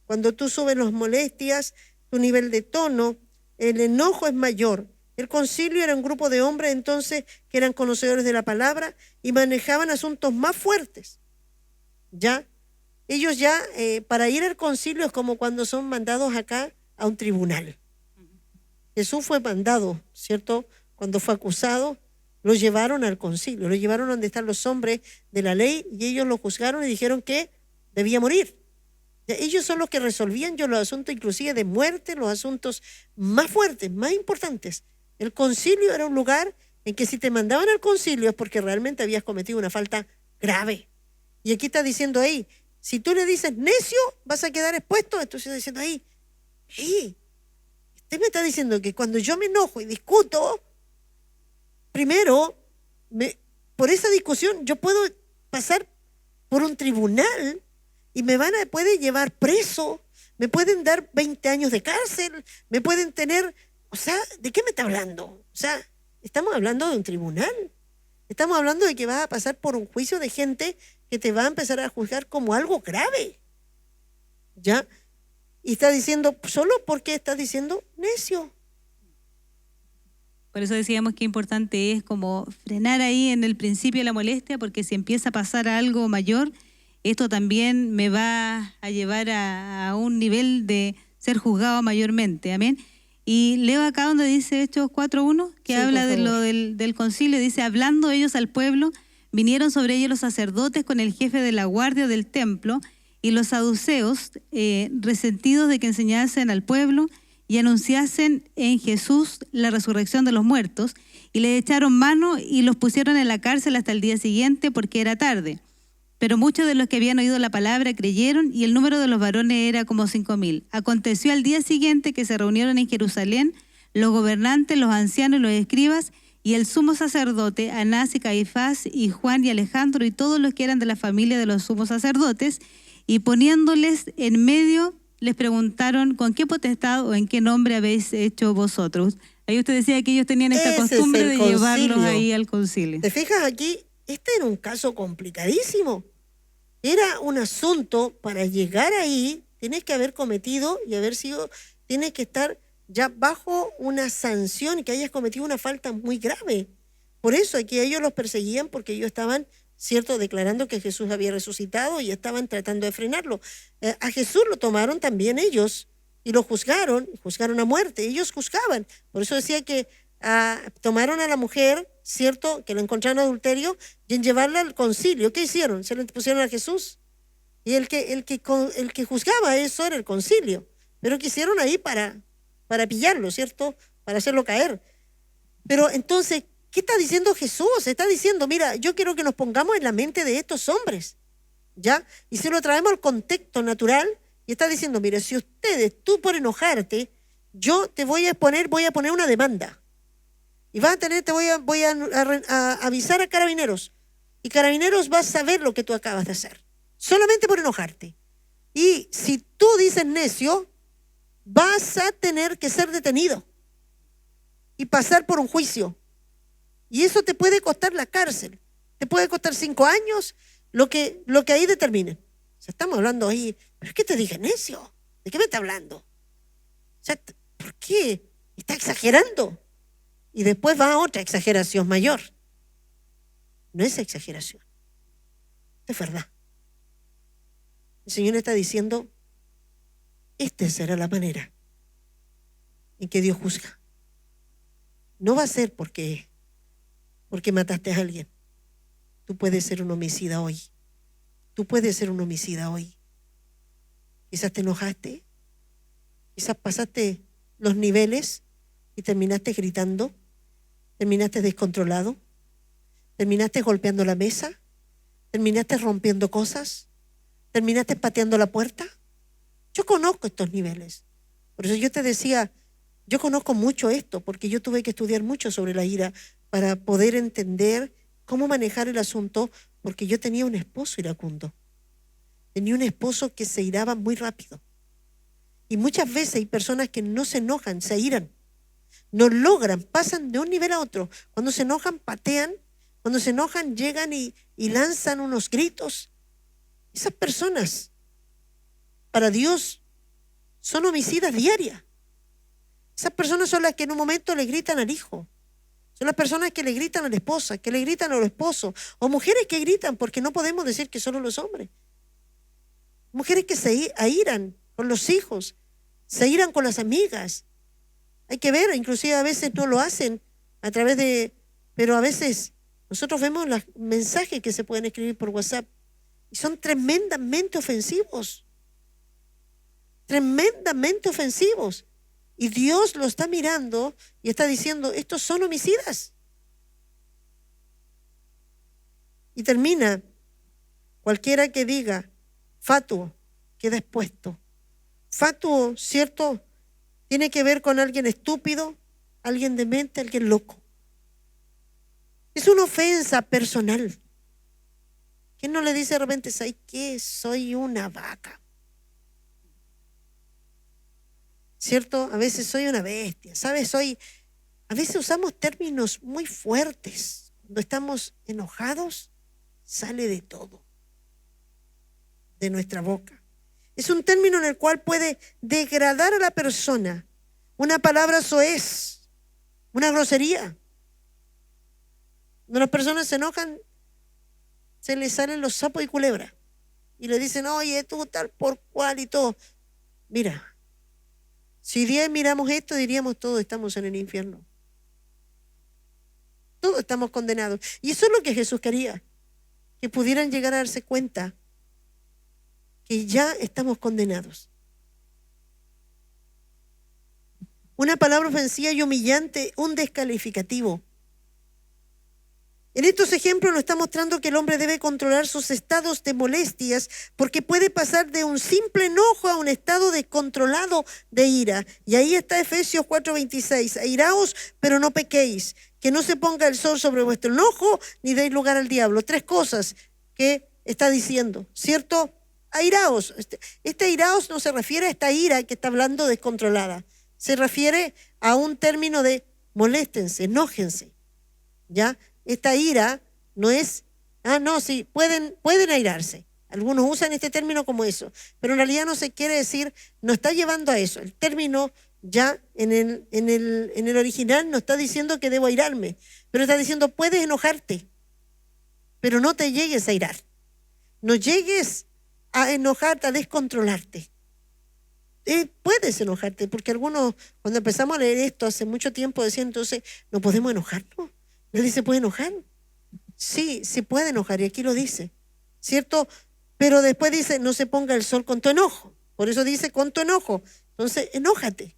Cuando tú subes las molestias, tu nivel de tono, el enojo es mayor. El concilio era un grupo de hombres entonces que eran conocedores de la palabra y manejaban asuntos más fuertes. ¿Ya? Ellos ya, para ir al concilio es como cuando son mandados acá a un tribunal. Jesús fue mandado, ¿cierto? Cuando fue acusado, lo llevaron al concilio, lo llevaron donde están los hombres de la ley y ellos lo juzgaron y dijeron que debía morir. Ellos son los que resolvían los asuntos inclusive de muerte, los asuntos más fuertes, más importantes. El concilio era un lugar en que si te mandaban al concilio es porque realmente habías cometido una falta grave. Y aquí está diciendo ahí, si tú le dices necio, vas a quedar expuesto. Entonces está diciendo ahí, usted me está diciendo que cuando yo me enojo y discuto, primero, por esa discusión yo puedo pasar por un tribunal y puede llevar preso, me pueden dar 20 años de cárcel, me pueden tener, o sea, ¿de qué me está hablando? O sea, estamos hablando de un tribunal, estamos hablando de que vas a pasar por un juicio de gente que te va a empezar a juzgar como algo grave, ¿ya? Y está diciendo, solo porque está diciendo necio. Por eso decíamos que importante es como frenar ahí en el principio la molestia, porque si empieza a pasar algo mayor, esto también me va a llevar a un nivel de ser juzgado mayormente. Amén. Y leo acá donde dice Hechos 4:1, que habla de lo del concilio, dice, hablando ellos al pueblo, vinieron sobre ellos los sacerdotes con el jefe de la guardia del templo y los saduceos, resentidos de que enseñasen al pueblo y anunciasen en Jesús la resurrección de los muertos, y le echaron mano y los pusieron en la cárcel hasta el día siguiente porque era tarde. Pero muchos de los que habían oído la palabra creyeron, y el número de los varones era como 5,000. Aconteció al día siguiente que se reunieron en Jerusalén los gobernantes, los ancianos y los escribas, y el sumo sacerdote, Anás y Caifás, y Juan y Alejandro, y todos los que eran de la familia de los sumos sacerdotes, y poniéndoles en medio, les preguntaron, ¿con qué potestad o en qué nombre habéis hecho vosotros? Ahí usted decía que ellos tenían esta costumbre de llevarlos ahí al concilio. ¿Te fijas aquí? Este era un caso complicadísimo. Era un asunto, para llegar ahí, tienes que haber cometido y haber sido, tienes que estar ya bajo una sanción y que hayas cometido una falta muy grave. Por eso aquí ellos los perseguían, porque ellos estaban, cierto, declarando que Jesús había resucitado y estaban tratando de frenarlo. A Jesús lo tomaron también ellos y lo juzgaron a muerte. Ellos juzgaban. Por eso decía que tomaron a la mujer, cierto, que la encontraron en adulterio, y en llevarla al concilio. ¿Qué hicieron? Se le pusieron a Jesús. Y el que juzgaba eso era el concilio. Pero quisieron ahí para pillarlo, ¿cierto? Para hacerlo caer. Pero entonces, ¿qué está diciendo Jesús? Está diciendo, mira, yo quiero que nos pongamos en la mente de estos hombres, ¿ya? Y si lo traemos al contexto natural, y está diciendo, mira, si tú por enojarte, yo te voy a poner una demanda. Y te voy a avisar a Carabineros. Y Carabineros va a saber lo que tú acabas de hacer. Solamente por enojarte. Y si tú dices necio, vas a tener que ser detenido. Y pasar por un juicio. Y eso te puede costar la cárcel. Te puede costar 5 años, lo que ahí determinen. O sea, estamos hablando ahí. ¿Pero es que te dije necio? ¿De qué me está hablando? O sea, ¿por qué? Está exagerando. Y después va a otra exageración mayor. No es exageración. Es verdad. El Señor está diciendo, esta será la manera en que Dios juzga. No va a ser porque mataste a alguien. Tú puedes ser un homicida hoy. Tú puedes ser un homicida hoy. Quizás te enojaste. Quizás pasaste los niveles y terminaste gritando. Terminaste descontrolado, terminaste golpeando la mesa, terminaste rompiendo cosas, terminaste pateando la puerta. Yo conozco estos niveles. Por eso yo te decía, yo conozco mucho esto, porque yo tuve que estudiar mucho sobre la ira para poder entender cómo manejar el asunto, porque yo tenía un esposo iracundo. Tenía un esposo que se iraba muy rápido. Y muchas veces hay personas que no se enojan, se iran. No logran, pasan de un nivel a otro. Cuando se enojan, patean. Cuando se enojan, llegan y lanzan unos gritos. Esas personas, para Dios, son homicidas diarias. Esas personas son las que en un momento le gritan al hijo. Son las personas que le gritan a la esposa, que le gritan a los esposos. O mujeres que gritan, porque no podemos decir que solo los hombres. Mujeres que se airan con los hijos, se airan con las amigas. Hay que ver, inclusive a veces no lo hacen a través de, pero a veces nosotros vemos los mensajes que se pueden escribir por WhatsApp y son tremendamente ofensivos. tremendamente ofensivos. Y Dios lo está mirando y está diciendo, estos son homicidas. Y termina, cualquiera que diga, fatuo, queda expuesto. Fatuo, ¿cierto? Tiene que ver con alguien estúpido, alguien demente, alguien loco. Es una ofensa personal. ¿Quién no le dice de repente, ¿sabes qué? Soy una vaca. ¿Cierto? A veces soy una bestia, ¿sabes? A veces usamos términos muy fuertes. Cuando estamos enojados, sale de todo, de nuestra boca. Es un término en el cual puede degradar a la persona. Una palabra soez, una grosería. Cuando las personas se enojan, se les salen los sapos y culebras. Y le dicen, oye, tú tal por cual y todo. Mira, si día miramos esto, diríamos todos estamos en el infierno. Todos estamos condenados. Y eso es lo que Jesús quería. Que pudieran llegar a darse cuenta que ya estamos condenados. Una palabra ofensiva y humillante, un descalificativo. En estos ejemplos nos está mostrando que el hombre debe controlar sus estados de molestias porque puede pasar de un simple enojo a un estado descontrolado de ira. Y ahí está Efesios 4:26. Airaos, pero no pequéis. Que no se ponga el sol sobre vuestro enojo ni deis lugar al diablo. 3 cosas que está diciendo, ¿cierto? Airaos. Este airaos no se refiere a esta ira que está hablando descontrolada. Se refiere a un término de moléstense, enójense. ¿Ya? Esta ira no es, sí, pueden airarse. Algunos usan este término como eso, pero en realidad no se quiere decir, no está llevando a eso. El término ya en el original no está diciendo que debo airarme, pero está diciendo puedes enojarte, pero no te llegues a airar. No llegues a enojarte, a descontrolarte. Puedes enojarte, porque algunos, cuando empezamos a leer esto hace mucho tiempo, decían entonces, ¿no podemos enojarnos? ¿Nadie se puede enojar? Sí, se puede enojar, y aquí lo dice, ¿cierto? Pero después dice, no se ponga el sol con tu enojo. Por eso dice, con tu enojo. Entonces, enójate.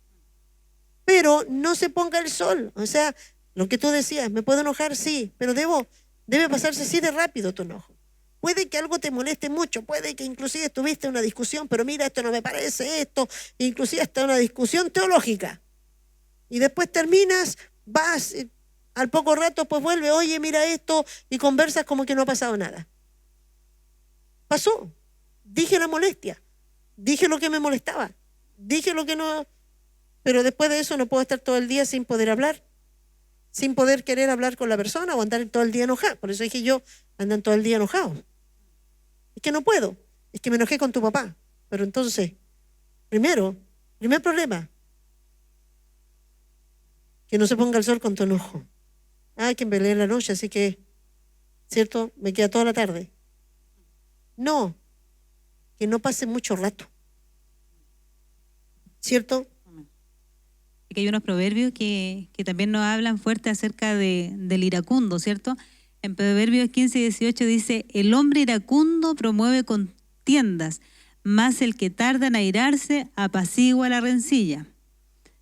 Pero no se ponga el sol. O sea, lo que tú decías, ¿me puedo enojar? Sí, pero debe pasarse así de rápido tu enojo. Puede que algo te moleste mucho, puede que inclusive estuviste en una discusión, pero mira, esto no me parece, esto, inclusive hasta una discusión teológica. Y después terminas, vas... Al poco rato pues vuelve, oye, mira esto, y conversas como que no ha pasado nada. Pasó. Dije la molestia. Dije lo que me molestaba. Dije lo que no... Pero después de eso no puedo estar todo el día sin poder hablar. Sin poder querer hablar con la persona o andar todo el día enojado. Por eso dije yo, andan todo el día enojados. Es que no puedo. Es que me enojé con tu papá. Pero entonces, primer problema, que no se ponga el sol con tu enojo. Que me peleé en la noche, así que, ¿cierto? Me queda toda la tarde. No, que no pase mucho rato. ¿Cierto? Que hay unos proverbios que también nos hablan fuerte acerca del iracundo, ¿cierto? En Proverbios 15:18 dice, el hombre iracundo promueve contiendas, mas el que tarda en airarse apacigua la rencilla.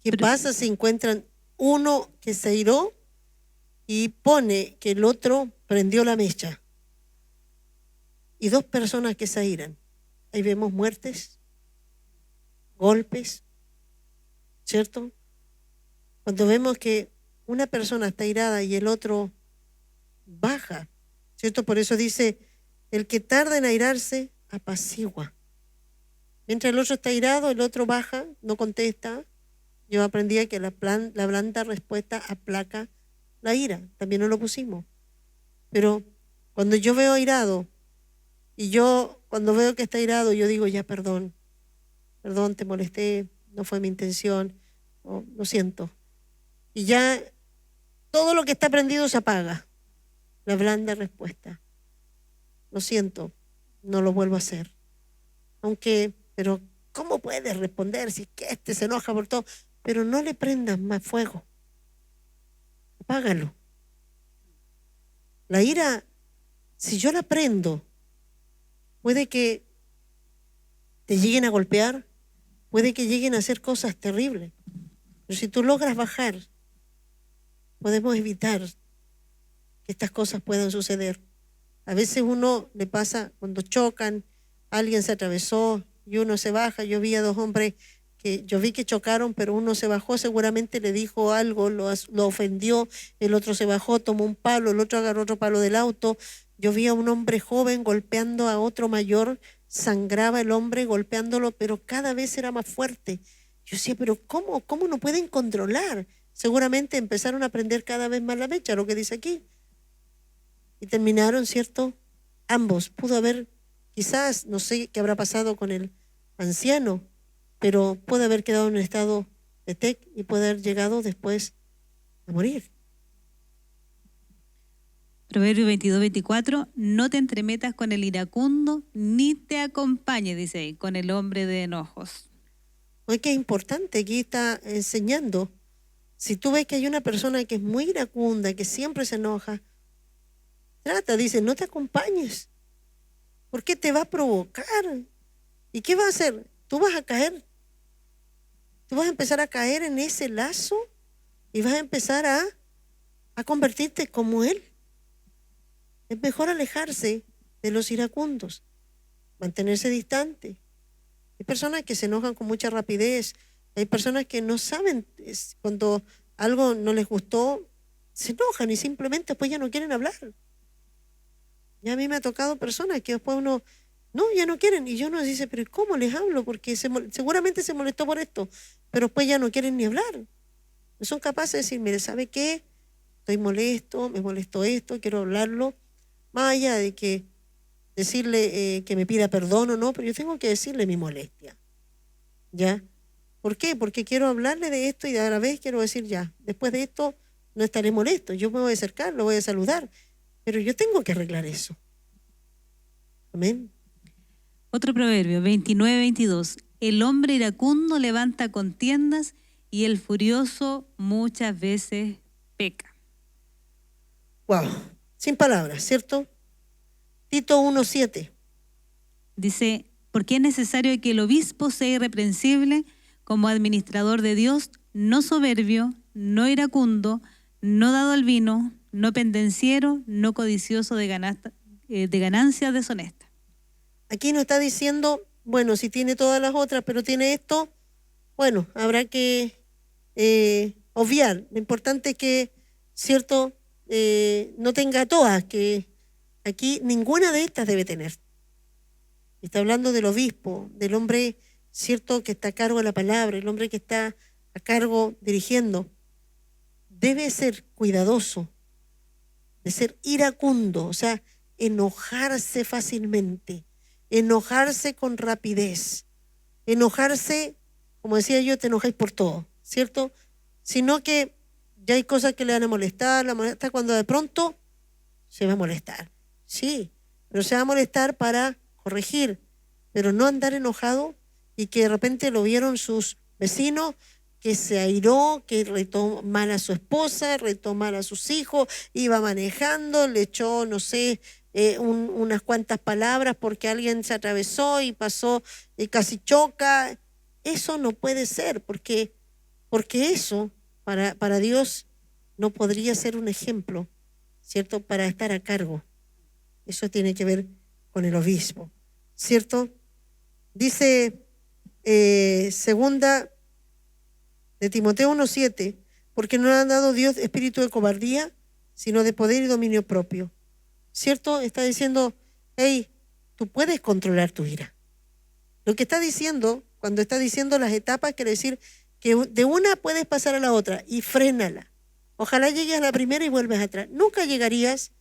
¿Qué pasa si encuentran uno que se airó y pone que el otro prendió la mecha? Y 2 personas que se airan. Ahí vemos muertes, golpes, ¿cierto? Cuando vemos que una persona está airada y el otro baja, ¿cierto? Por eso dice, el que tarda en airarse, apacigua. Mientras el otro está airado, el otro baja, no contesta. Yo aprendí que la blanda respuesta aplaca la ira, también no lo pusimos. Pero cuando yo veo airado, y yo cuando veo que está airado, yo digo, ya perdón, te molesté, no fue mi intención, lo siento. Y ya todo lo que está prendido se apaga. La blanda respuesta. Lo siento, no lo vuelvo a hacer. Pero ¿cómo puedes responder si es que este se enoja por todo? Pero no le prendas más fuego. Apágalo. La ira, si yo la prendo, puede que te lleguen a golpear, puede que lleguen a hacer cosas terribles. Pero si tú logras bajar, podemos evitar que estas cosas puedan suceder. A veces uno le pasa cuando chocan, alguien se atravesó y uno se baja. Yo vi a dos hombres que yo vi que chocaron, pero uno se bajó, seguramente le dijo algo, lo ofendió, el otro se bajó, tomó un palo, el otro agarró otro palo del auto. Yo vi a un hombre joven golpeando a otro mayor, sangraba el hombre golpeándolo, pero cada vez era más fuerte. Yo decía, pero ¿cómo no pueden controlar? Seguramente empezaron a prender cada vez más la mecha, lo que dice aquí. Y terminaron, ¿cierto? Ambos. Pudo haber, quizás, no sé qué habrá pasado con el anciano, pero puede haber quedado en un estado de TEC y puede haber llegado después a morir. Proverbio 22-24, no te entremetas con el iracundo, ni te acompañes, dice ahí, con el hombre de enojos. Oye, qué importante, aquí está enseñando. Si tú ves que hay una persona que es muy iracunda, que siempre se enoja, dice, no te acompañes, porque te va a provocar. ¿Y qué va a hacer? Tú vas a caer. Tú vas a empezar a caer en ese lazo y vas a empezar a convertirte como él. Es mejor alejarse de los iracundos, mantenerse distante. Hay personas que se enojan con mucha rapidez, hay personas que no saben, cuando algo no les gustó, se enojan y simplemente después ya no quieren hablar. Y a mí me ha tocado personas que después uno, no, ya no quieren, y yo no dice, pero ¿cómo les hablo? Porque seguramente se molestó por esto, pero después ya no quieren ni hablar. No son capaces de decir, mire, ¿sabe qué? Estoy molesto, me molestó esto, quiero hablarlo. Más allá de que decirle que me pida perdón o no, pero yo tengo que decirle mi molestia. ¿Ya? ¿Por qué? Porque quiero hablarle de esto y a la vez quiero decir, ya, después de esto no estaré molesto. Yo me voy a acercar, lo voy a saludar, pero yo tengo que arreglar eso. Amén. Otro proverbio, 29-22, el hombre iracundo levanta contiendas y el furioso muchas veces peca. Wow, sin palabras, ¿cierto? Tito 1:7. Dice, porque es necesario que el obispo sea irreprensible como administrador de Dios, no soberbio, no iracundo, no dado al vino, no pendenciero, no codicioso de ganancias deshonestas. Aquí nos está diciendo, bueno, si tiene todas las otras, pero tiene esto, bueno, habrá que obviar. Lo importante es que, ¿cierto?, no tenga todas, que aquí ninguna de estas debe tener. Está hablando del obispo, del hombre, ¿cierto?, que está a cargo de la palabra, el hombre que está a cargo dirigiendo. Debe ser cuidadoso, de ser iracundo, o sea, enojarse fácilmente, enojarse con rapidez, enojarse, como decía yo, te enojáis por todo, ¿cierto? Sino que ya hay cosas que le van a molestar, la molesta cuando de pronto se va a molestar, sí, pero se va a molestar para corregir, pero no andar enojado y que de repente lo vieron sus vecinos, que se airó, que retó mal a su esposa, retó mal a sus hijos, iba manejando, le echó, no sé, unas cuantas palabras porque alguien se atravesó y pasó y casi choca. Eso no puede ser, porque eso para Dios no podría ser un ejemplo, ¿cierto?, para estar a cargo. Eso tiene que ver con el obispo, ¿cierto? Dice segunda de Timoteo 1:7, porque no le han dado Dios espíritu de cobardía, sino de poder y dominio propio. ¿Cierto? Está diciendo, hey, tú puedes controlar tu ira. Lo que está diciendo, cuando está diciendo las etapas, quiere decir que de una puedes pasar a la otra y frénala. Ojalá llegues a la primera y vuelves atrás. Nunca llegarías,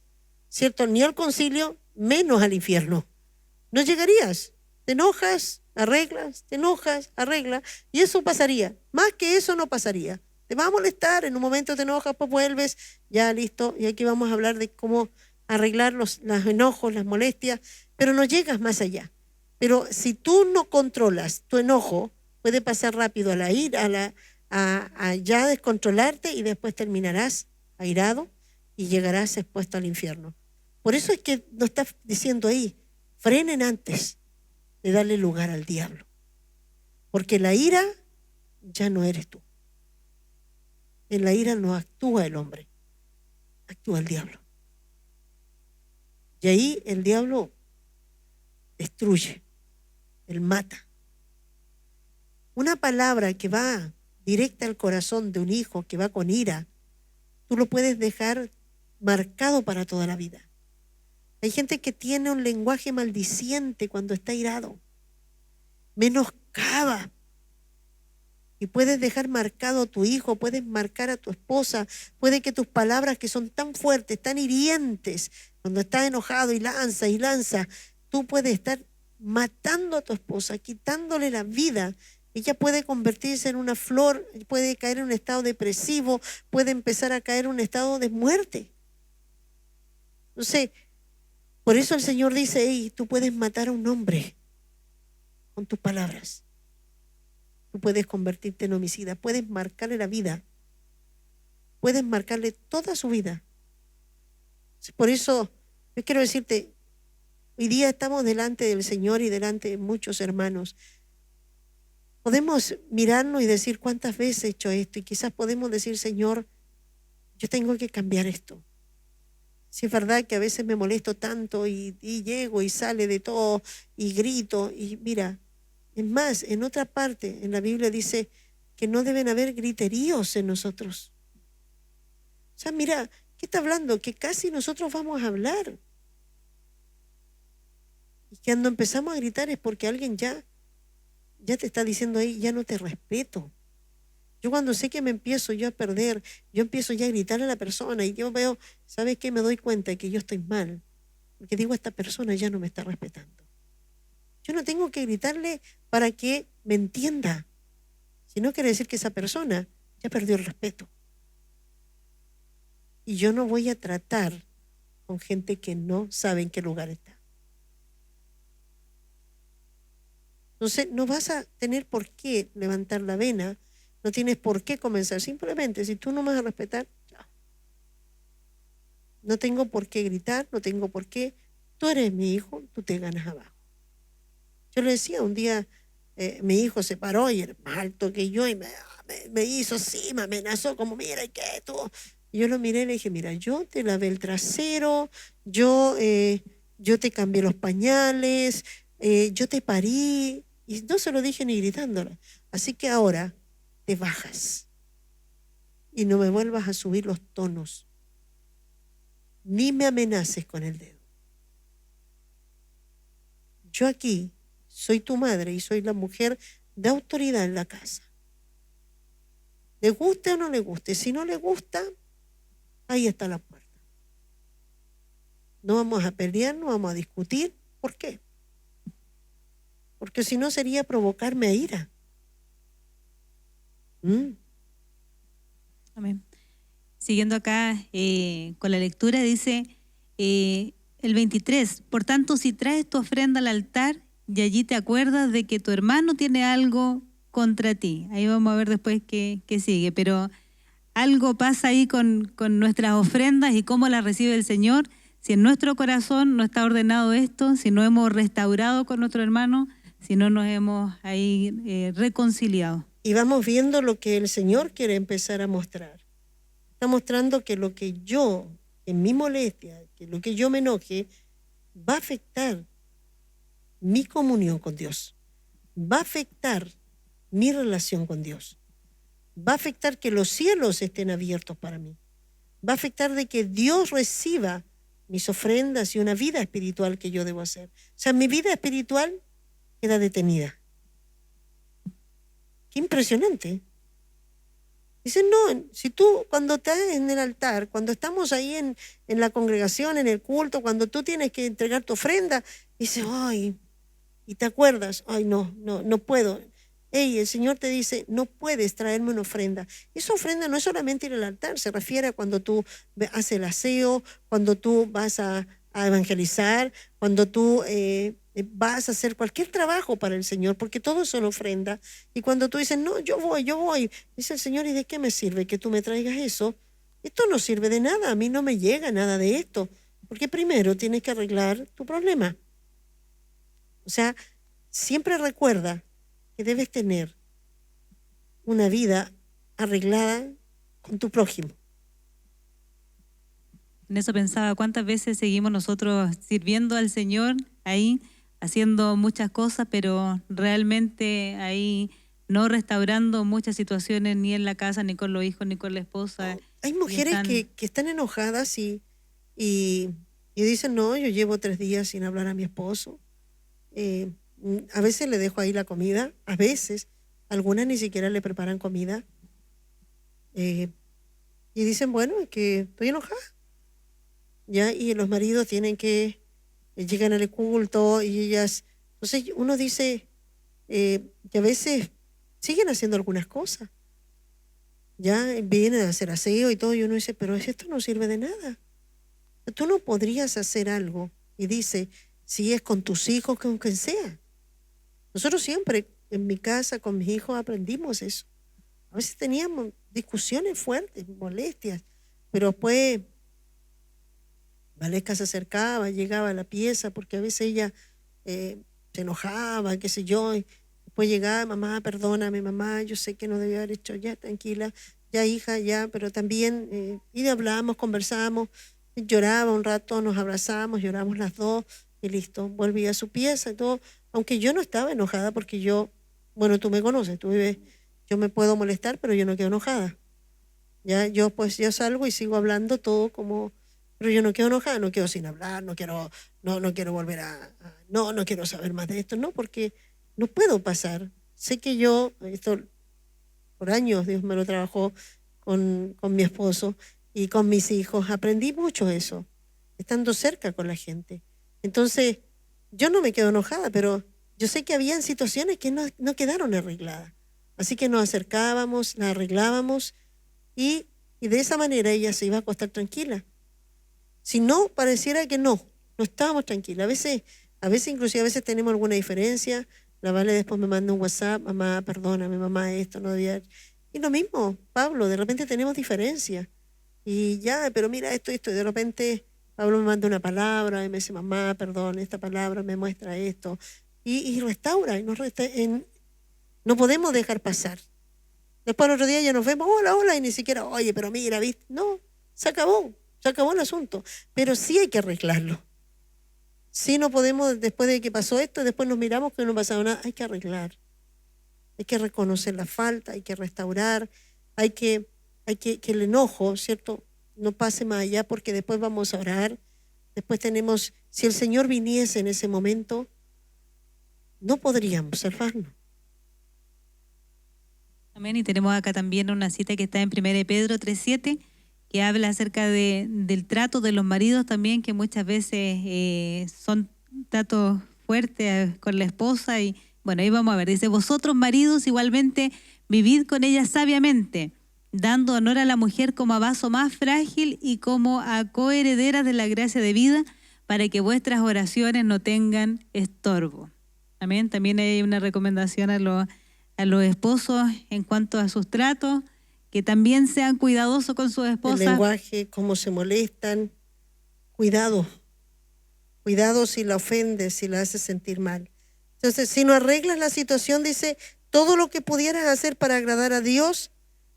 ¿cierto?, ni al concilio, menos al infierno. No llegarías. Te enojas, arreglas, te enojas, arreglas, y eso pasaría. Más que eso no pasaría. Te va a molestar, en un momento te enojas, pues vuelves, ya listo, y aquí vamos a hablar de cómo arreglar los enojos, las molestias, pero no llegas más allá. Pero si tú no controlas tu enojo, puede pasar rápido a la ira, a ya descontrolarte y después terminarás airado y llegarás expuesto al infierno. Por eso es que nos está diciendo ahí, frenen antes de darle lugar al diablo. Porque la ira ya no eres tú. En la ira no actúa el hombre, actúa el diablo. Y ahí el diablo destruye, él mata. Una palabra que va directa al corazón de un hijo, que va con ira, tú lo puedes dejar marcado para toda la vida. Hay gente que tiene un lenguaje maldiciente cuando está irado, menoscaba. Y puedes dejar marcado a tu hijo, puedes marcar a tu esposa, puede que tus palabras que son tan fuertes, tan hirientes, cuando estás enojado y lanza, tú puedes estar matando a tu esposa, quitándole la vida. Ella puede convertirse en una flor, puede caer en un estado depresivo, puede empezar a caer en un estado de muerte. Entonces, por eso el Señor dice, hey, tú puedes matar a un hombre con tus palabras. Tú puedes convertirte en homicida, puedes marcarle la vida, puedes marcarle toda su vida. Por eso, yo quiero decirte, hoy día estamos delante del Señor y delante de muchos hermanos. Podemos mirarnos y decir cuántas veces he hecho esto y quizás podemos decir, Señor, yo tengo que cambiar esto. Si es verdad que a veces me molesto tanto y llego y sale de todo y grito y mira, es más, en otra parte en la Biblia dice que no deben haber griteríos en nosotros. O sea, mira, ¿qué está hablando? Que casi nosotros vamos a hablar. Y cuando empezamos a gritar es porque alguien ya te está diciendo ahí, ya no te respeto. Yo cuando sé que me empiezo yo a perder, yo empiezo ya a gritarle a la persona y yo veo, ¿sabes qué? Me doy cuenta de que yo estoy mal. Porque digo, esta persona ya no me está respetando. Yo no tengo que gritarle para que me entienda, sino quiere decir que esa persona ya perdió el respeto. Y yo no voy a tratar con gente que no sabe en qué lugar está. Entonces, no vas a tener por qué levantar la vena, no tienes por qué comenzar. Simplemente, si tú no me vas a respetar, chao. No tengo por qué gritar, no tengo por qué. Tú eres mi hijo, tú te ganas abajo. Yo le decía un día, mi hijo se paró y era más alto que yo y me hizo así, me amenazó como, mira, ¿y qué tú? Y yo lo miré y le dije, mira, yo te lavé el trasero, yo te cambié los pañales, yo te parí, y no se lo dije ni gritándolo. Así que ahora te bajas y no me vuelvas a subir los tonos, ni me amenaces con el dedo. Yo aquí soy tu madre y soy la mujer de autoridad en la casa. ¿Le guste o no le guste? Si no le gusta, ahí está la puerta. No vamos a pelear, no vamos a discutir. ¿Por qué? Porque si no sería provocarme a ira. Amén. Siguiendo acá con la lectura, dice el 23, por tanto, si traes tu ofrenda al altar y allí te acuerdas de que tu hermano tiene algo contra ti. Ahí vamos a ver después qué sigue, pero algo pasa ahí con nuestras ofrendas y cómo las recibe el Señor. Si en nuestro corazón no está ordenado esto, si no hemos restaurado con nuestro hermano, si no nos hemos ahí reconciliado. Y vamos viendo lo que el Señor quiere empezar a mostrar. Está mostrando que lo que yo, en mi molestia, que lo que yo me enoje, va a afectar mi comunión con Dios. Va a afectar mi relación con Dios. Va a afectar que los cielos estén abiertos para mí. Va a afectar de que Dios reciba mis ofrendas y una vida espiritual que yo debo hacer. O sea, mi vida espiritual queda detenida. Qué impresionante. Dicen, no, si tú cuando estás en el altar, cuando estamos ahí en la congregación, en el culto, cuando tú tienes que entregar tu ofrenda, dices, ay, y te acuerdas, ay, no puedo. Ey, el Señor te dice, no puedes traerme una ofrenda. Esa ofrenda no es solamente ir al altar, se refiere a cuando tú haces el aseo, cuando tú vas a evangelizar, cuando tú vas a hacer cualquier trabajo para el Señor, porque todo es una ofrenda. Y cuando tú dices, no, yo voy, dice el Señor, ¿y de qué me sirve que tú me traigas eso? Esto no sirve de nada, a mí no me llega nada de esto, porque primero tienes que arreglar tu problema. O sea, siempre recuerda que debes tener una vida arreglada con tu prójimo. En eso pensaba, ¿cuántas veces seguimos nosotros sirviendo al Señor ahí, haciendo muchas cosas, pero realmente ahí no restaurando muchas situaciones ni en la casa, ni con los hijos, ni con la esposa? Hay mujeres que están enojadas y dicen, no, yo llevo 3 días sin hablar a mi esposo. A veces le dejo ahí la comida, a veces, algunas ni siquiera le preparan comida. Y dicen, bueno, es que estoy enojada. ¿Ya? Y los maridos tienen que, llegan al culto y ellas, entonces uno dice que a veces siguen haciendo algunas cosas. Ya vienen a hacer aseo y todo, y uno dice, pero esto no sirve de nada. Tú no podrías hacer algo, y dice, si es con tus hijos, con quien sea. Nosotros siempre, en mi casa, con mis hijos, aprendimos eso. A veces teníamos discusiones fuertes, molestias, pero después Valesca se acercaba, llegaba a la pieza, porque a veces ella se enojaba, qué sé yo, y después llegaba, mamá, perdóname, mamá, yo sé que no debía haber hecho, ya, tranquila, ya, hija, ya, pero también, y hablábamos, conversábamos, lloraba un rato, nos abrazamos, lloramos las dos, y listo, volví a su pieza y todo, aunque yo no estaba enojada, porque yo, bueno, tú me conoces, tú vives, yo me puedo molestar, pero yo no quedo enojada. Ya, yo pues ya salgo y sigo hablando todo como, pero yo no quedo enojada, no quedo sin hablar, no quiero volver no quiero saber más de esto, no, porque no puedo pasar. Sé que yo, esto por años Dios me lo trabajó con mi esposo y con mis hijos, aprendí mucho eso, estando cerca con la gente. Entonces, yo no me quedo enojada, pero yo sé que habían situaciones que no quedaron arregladas. Así que nos acercábamos, las arreglábamos y de esa manera ella se iba a acostar tranquila. Si no, pareciera que no estábamos tranquilas. A veces inclusive a veces tenemos alguna diferencia. La Vale después me manda un WhatsApp, mamá, perdóname, mamá, esto no debía. Y lo mismo, Pablo, de repente tenemos diferencia. Y ya, pero mira esto, y de repente Pablo me manda una palabra y me dice, mamá, perdón, esta palabra me muestra esto. Y restaura, no podemos dejar pasar. Después el otro día ya nos vemos, hola, y ni siquiera, oye, pero mira, ¿viste? No, se acabó el asunto. Pero sí hay que arreglarlo. Sí, no podemos, después de que pasó esto, después nos miramos que no ha pasado nada, hay que arreglar. Hay que reconocer la falta, hay que restaurar, hay que el enojo, ¿cierto?, no pase más allá, porque después vamos a orar. Después tenemos, si el Señor viniese en ese momento, no podríamos salvarnos. Amén. Y tenemos acá también una cita que está en 1 Pedro 3:7, que habla acerca del trato de los maridos también, que muchas veces son tratos fuertes con la esposa. Y bueno, ahí vamos a ver, dice, vosotros maridos igualmente vivid con ella sabiamente, dando honor a la mujer como a vaso más frágil y como a coheredera de la gracia de vida, para que vuestras oraciones no tengan estorbo. Amén. También hay una recomendación a los esposos en cuanto a sus tratos, que también sean cuidadosos con sus esposas. El lenguaje, cómo se molestan, cuidado si la ofendes, si la haces sentir mal. Entonces, si no arreglas la situación, dice, todo lo que pudieras hacer para agradar a Dios,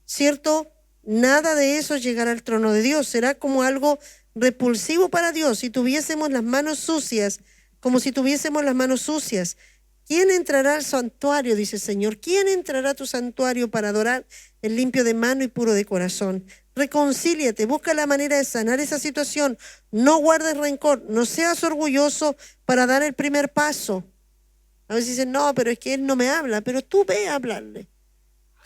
¿cierto? Nada de eso llegará al trono de Dios, será como algo repulsivo para Dios. Si tuviésemos las manos sucias, como si tuviésemos las manos sucias, ¿quién entrará al santuario? Dice el Señor. ¿Quién entrará a tu santuario para adorar el limpio de mano y puro de corazón? Reconcíliate, busca la manera de sanar esa situación. No guardes rencor, no seas orgulloso para dar el primer paso. A veces dicen, no, pero es que él no me habla, pero tú ve a hablarle.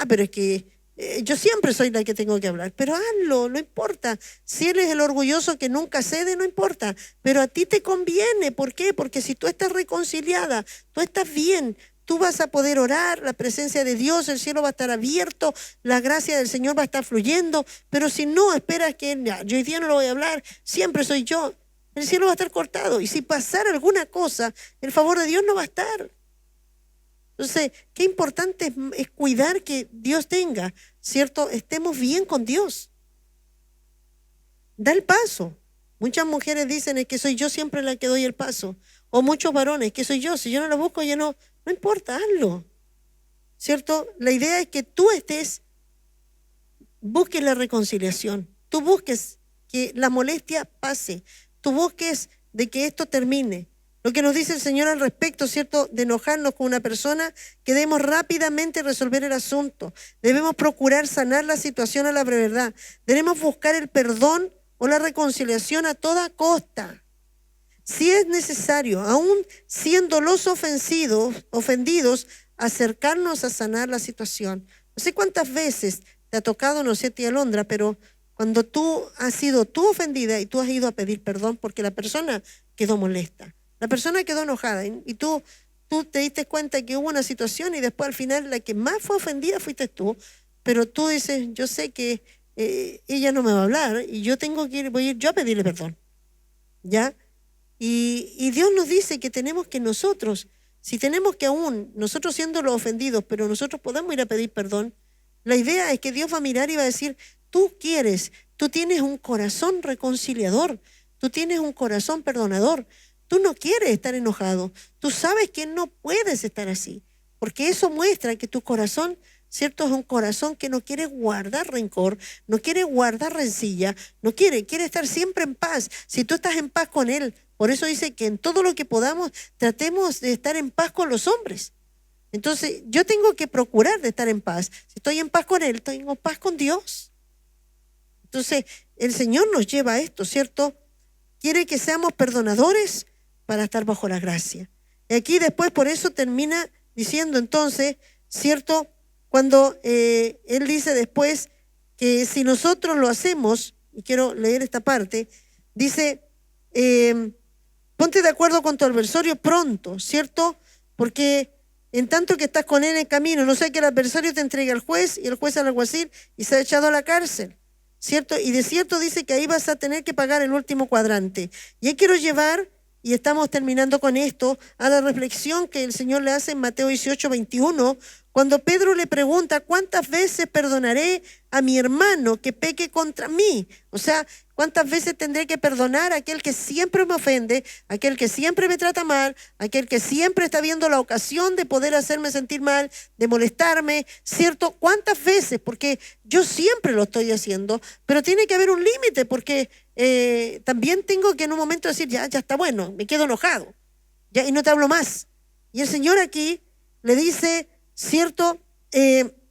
Pero es que yo siempre soy la que tengo que hablar, pero hazlo, no importa. Si él es el orgulloso que nunca cede, no importa, pero a ti te conviene. ¿Por qué? Porque si tú estás reconciliada, tú estás bien, tú vas a poder orar, la presencia de Dios, el cielo va a estar abierto, la gracia del Señor va a estar fluyendo. Pero si no esperas que yo hoy día no lo voy a hablar, siempre soy yo, el cielo va a estar cortado. Y si pasara alguna cosa, el favor de Dios no va a estar. Entonces, qué importante es cuidar que Dios tenga, ¿cierto? Estemos bien con Dios. Da el paso. Muchas mujeres dicen, es que soy yo siempre la que doy el paso. O muchos varones, que soy yo. Si yo no lo busco, ya no importa, hazlo. ¿cierto? La idea es que tú busques la reconciliación, tú busques que la molestia pase, tú busques de que esto termine. Lo que nos dice el Señor al respecto, ¿cierto?, de enojarnos con una persona, que debemos rápidamente resolver el asunto. Debemos procurar sanar la situación a la brevedad. Debemos buscar el perdón o la reconciliación a toda costa. Si es necesario, aún siendo los ofendidos, acercarnos a sanar la situación. No sé cuántas veces te ha tocado, no sé, tía Alondra, pero cuando tú has sido tú ofendida y tú has ido a pedir perdón porque la persona quedó molesta, la persona quedó enojada y tú te diste cuenta que hubo una situación y después al final la que más fue ofendida fuiste tú, pero tú dices, yo sé que ella no me va a hablar y yo voy a ir yo a pedirle perdón, ¿ya? Y Dios nos dice que tenemos que nosotros, si tenemos que aún, nosotros siendo los ofendidos, pero nosotros podemos ir a pedir perdón, la idea es que Dios va a mirar y va a decir, tú tienes un corazón reconciliador, tú tienes un corazón perdonador, tú no quieres estar enojado, tú sabes que no puedes estar así, porque eso muestra que tu corazón, ¿cierto?, es un corazón que no quiere guardar rencor, no quiere guardar rencilla, quiere estar siempre en paz. Si tú estás en paz con Él, por eso dice que en todo lo que podamos tratemos de estar en paz con los hombres. Entonces yo tengo que procurar de estar en paz. Si estoy en paz con Él, estoy en paz con Dios. Entonces el Señor nos lleva a esto, ¿cierto? Quiere que seamos perdonadores para estar bajo la gracia. Y aquí después por eso termina diciendo entonces, ¿cierto?, cuando Él dice después que si nosotros lo hacemos, y quiero leer esta parte, dice, ponte de acuerdo con tu adversario pronto, ¿cierto? Porque en tanto que estás con él en camino, no sea que el adversario te entregue al juez y el juez al alguacil y se ha echado a la cárcel, ¿cierto? Y de cierto dice que ahí vas a tener que pagar el último cuadrante. Y ahí quiero llevar, y estamos terminando con esto, a la reflexión que el Señor le hace en Mateo 18:21, cuando Pedro le pregunta, ¿cuántas veces perdonaré a mi hermano que peque contra mí? O sea, ¿cuántas veces tendré que perdonar a aquel que siempre me ofende, a aquel que siempre me trata mal, a aquel que siempre está viendo la ocasión de poder hacerme sentir mal, de molestarme, ¿cierto? ¿Cuántas veces? Porque yo siempre lo estoy haciendo, pero tiene que haber un límite, porque también tengo que en un momento decir, ya está bueno, me quedo enojado, ya, y no te hablo más. Y el Señor aquí le dice, ¿cierto?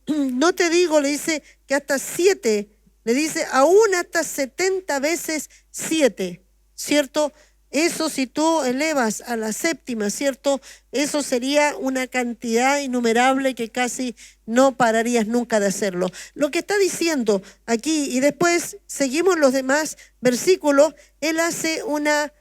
No te digo, le dice que hasta 7, le dice aún hasta 70 veces 7, ¿cierto? Eso si tú elevas a la 7ª, ¿cierto? Eso sería una cantidad innumerable que casi no pararías nunca de hacerlo. Lo que está diciendo aquí, y después seguimos los demás versículos, él hace una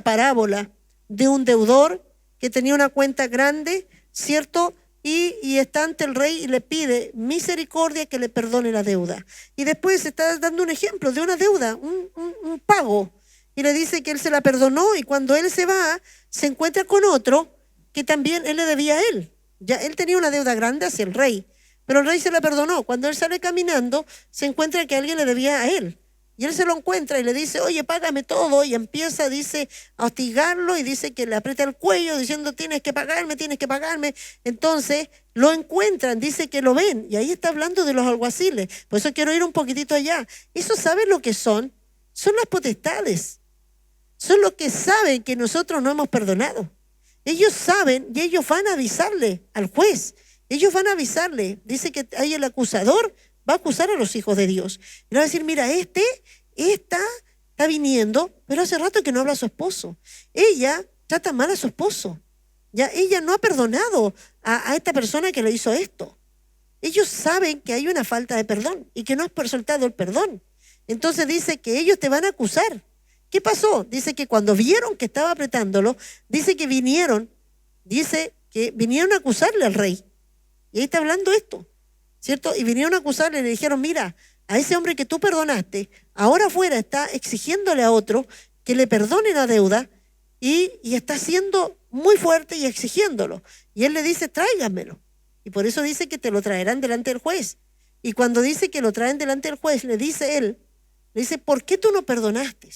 parábola de un deudor que tenía una cuenta grande, ¿cierto? Y está ante el rey y le pide misericordia, que le perdone la deuda. Y después está dando un ejemplo de una deuda, un pago. Y le dice que él se la perdonó y cuando él se va, se encuentra con otro que también él le debía a él. Ya él tenía una deuda grande hacia el rey, pero el rey se la perdonó. Cuando él sale caminando, se encuentra que alguien le debía a él. Y él se lo encuentra y le dice, oye, págame todo. Y empieza, dice, a hostigarlo y dice que le aprieta el cuello diciendo, tienes que pagarme, tienes que pagarme. Entonces lo encuentran, dice que lo ven. Y ahí está hablando de los alguaciles. Por eso quiero ir un poquitito allá. ¿Eso saben lo que son? Son las potestades. Son los que saben que nosotros no hemos perdonado. Ellos saben y ellos van a avisarle al juez. Ellos van a avisarle. Dice que ahí el acusador va a acusar a los hijos de Dios. Y le va a decir, mira, esta está viniendo, pero hace rato que no habla a su esposo. Ella trata mal a su esposo. Ya ella no ha perdonado a esta persona que le hizo esto. Ellos saben que hay una falta de perdón y que no has resultado el perdón. Entonces dice que ellos te van a acusar. ¿Qué pasó? Dice que cuando vieron que estaba apretándolo, dice que vinieron a acusarle al rey. Y ahí está hablando esto, ¿cierto? Y vinieron a acusarle y le dijeron, mira, a ese hombre que tú perdonaste, ahora afuera está exigiéndole a otro que le perdone la deuda y está siendo muy fuerte y exigiéndolo. Y él le dice, tráiganmelo. Y por eso dice que te lo traerán delante del juez. Y cuando dice que lo traen delante del juez, le dice, ¿por qué tú no perdonaste?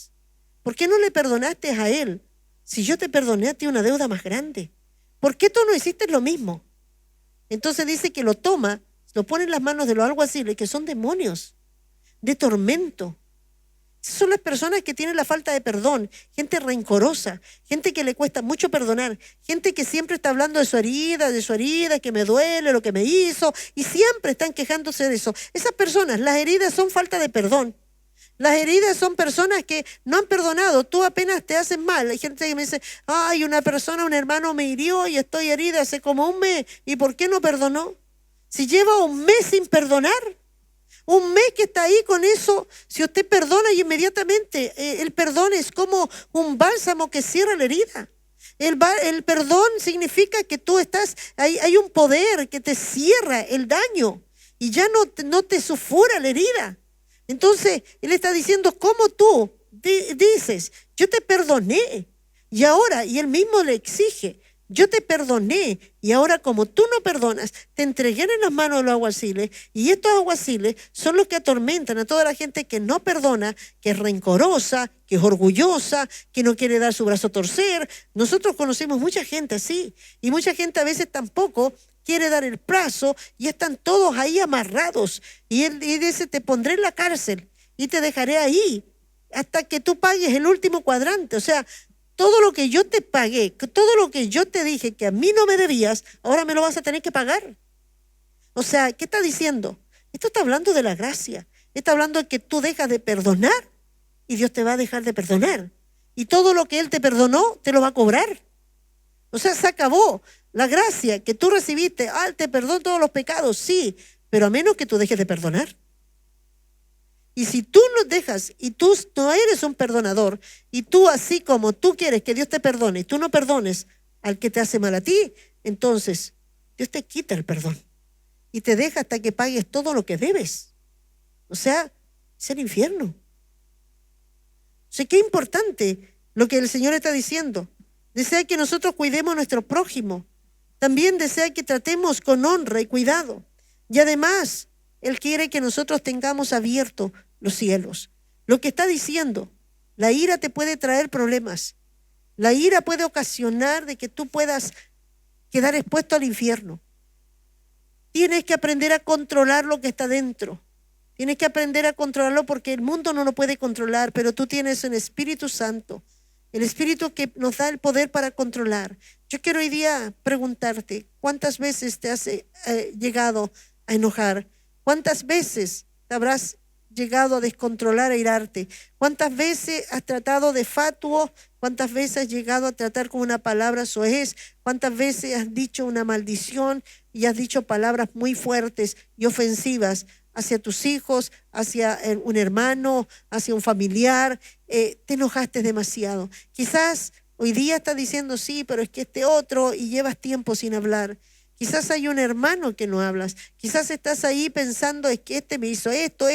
¿Por qué no le perdonaste a él si yo te perdoné a ti una deuda más grande? ¿Por qué tú no hiciste lo mismo? Entonces dice que lo toma, lo pone en las manos de los alguaciles, que son demonios de tormento. Esas son las personas que tienen la falta de perdón, gente rencorosa, gente que le cuesta mucho perdonar, gente que siempre está hablando de su herida, que me duele, lo que me hizo, y siempre están quejándose de eso. Esas personas, las heridas son falta de perdón. Las heridas son personas que no han perdonado. Tú apenas te haces mal. Hay gente que me dice, ay, una persona, un hermano me hirió y estoy herida hace como un mes. ¿Y por qué no perdonó? Si lleva un mes sin perdonar, un mes que está ahí con eso, si usted perdona y inmediatamente, el perdón es como un bálsamo que cierra la herida. El perdón significa que tú estás, hay un poder que te cierra el daño y ya no te sufura la herida. Entonces, él está diciendo, ¿cómo tú dices, yo te perdoné? Y ahora, y él mismo le exige, yo te perdoné, y ahora como tú no perdonas, te entregué en las manos de los alguaciles, y estos alguaciles son los que atormentan a toda la gente que no perdona, que es rencorosa, que es orgullosa, que no quiere dar su brazo a torcer. Nosotros conocemos mucha gente así, y mucha gente a veces tampoco quiere dar el brazo, y están todos ahí amarrados, y él dice, te pondré en la cárcel, y te dejaré ahí, hasta que tú pagues el último cuadrante. O sea, todo lo que yo te pagué, todo lo que yo te dije que a mí no me debías, ahora me lo vas a tener que pagar. O sea, ¿qué está diciendo? Esto está hablando de la gracia. Está hablando de que tú dejas de perdonar y Dios te va a dejar de perdonar. Y todo lo que Él te perdonó, te lo va a cobrar. O sea, se acabó. La gracia que tú recibiste, te perdonó todos los pecados, sí, pero a menos que tú dejes de perdonar. Y si tú no dejas, y tú no eres un perdonador, y tú así como tú quieres que Dios te perdone, y tú no perdones al que te hace mal a ti, entonces Dios te quita el perdón y te deja hasta que pagues todo lo que debes. O sea, es el infierno. O sea, qué importante lo que el Señor está diciendo. Desea que nosotros cuidemos a nuestro prójimo. También desea que tratemos con honra y cuidado. Y además, Él quiere que nosotros tengamos abiertos los cielos. Lo que está diciendo, la ira te puede traer problemas. La ira puede ocasionar de que tú puedas quedar expuesto al infierno. Tienes que aprender a controlar lo que está dentro. Tienes que aprender a controlarlo porque el mundo no lo puede controlar, pero tú tienes un Espíritu Santo, el Espíritu que nos da el poder para controlar. Yo quiero hoy día preguntarte, ¿cuántas veces te has llegado a enojar? ¿Cuántas veces te habrás llegado a descontrolar, a irarte? ¿Cuántas veces has tratado de fatuo? ¿Cuántas veces has llegado a tratar con una palabra soez? ¿Cuántas veces has dicho una maldición y has dicho palabras muy fuertes y ofensivas hacia tus hijos, hacia un hermano, hacia un familiar? Te enojaste demasiado. Quizás hoy día estás diciendo, sí, pero es que este otro, y llevas tiempo sin hablar. Quizás hay un hermano que no hablas. Quizás estás ahí pensando, es que este me hizo esto.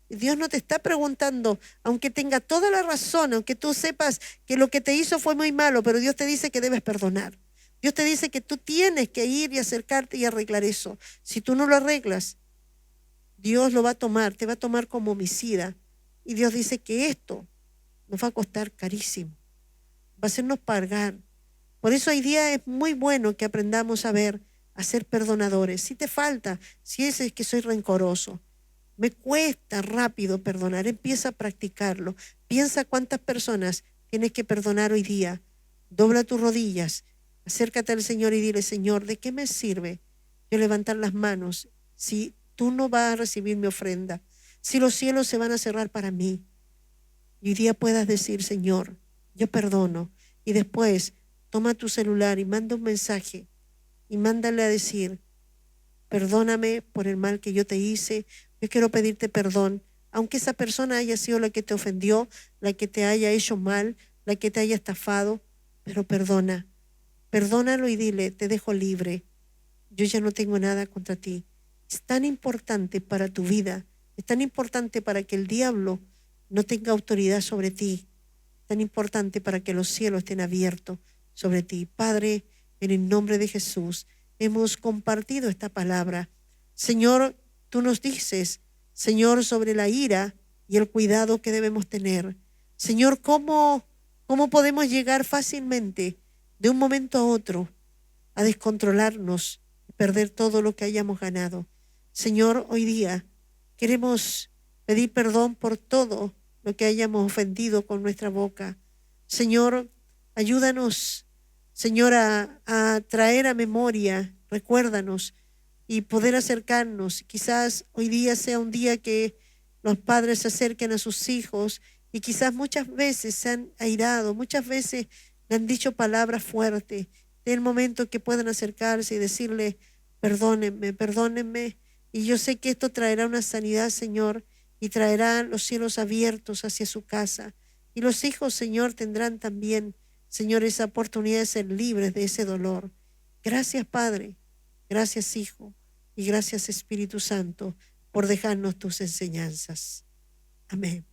Dios no te está preguntando, aunque tenga toda la razón, aunque tú sepas que lo que te hizo fue muy malo, pero Dios te dice que debes perdonar. Dios te dice que tú tienes que ir y acercarte y arreglar eso. Si tú no lo arreglas, Dios lo va a tomar, te va a tomar como homicida. Y Dios dice que esto nos va a costar carísimo. Va a hacernos pagar. Por eso hoy día es muy bueno que aprendamos a ser perdonadores. Si te falta, si es que soy rencoroso, me cuesta rápido perdonar, empieza a practicarlo. Piensa cuántas personas tienes que perdonar hoy día. Dobla tus rodillas, acércate al Señor y dile, Señor, ¿de qué me sirve yo levantar las manos si tú no vas a recibir mi ofrenda? Si los cielos se van a cerrar para mí. Y hoy día puedas decir, Señor, yo perdono. Y después toma tu celular y manda un mensaje y mándale a decir, perdóname por el mal que yo te hice. Yo quiero pedirte perdón, aunque esa persona haya sido la que te ofendió, la que te haya hecho mal, la que te haya estafado, pero perdónalo y dile, te dejo libre. Yo ya no tengo nada contra ti. Es tan importante para tu vida, es tan importante para que el diablo no tenga autoridad sobre ti, es tan importante para que los cielos estén abiertos sobre ti. Padre, en el nombre de Jesús, hemos compartido esta palabra. Señor, tú nos dices, Señor, sobre la ira y el cuidado que debemos tener. Señor, ¿cómo podemos llegar fácilmente de un momento a otro a descontrolarnos, perder todo lo que hayamos ganado. Señor, hoy día queremos pedir perdón por todo lo que hayamos ofendido con nuestra boca. Señor, ayúdanos, Señor, a traer a memoria, recuérdanos y poder acercarnos. Quizás hoy día sea un día que los padres se acerquen a sus hijos y quizás muchas veces se han airado, muchas veces le han dicho palabras fuertes. Es el momento que puedan acercarse y decirle, perdónenme, perdónenme. Y yo sé que esto traerá una sanidad, Señor, y traerá los cielos abiertos hacia su casa. Y los hijos, Señor, tendrán también, Señor, esa oportunidad de ser libres de ese dolor. Gracias, Padre. Gracias, Hijo. Y gracias, Espíritu Santo, por dejarnos tus enseñanzas. Amén.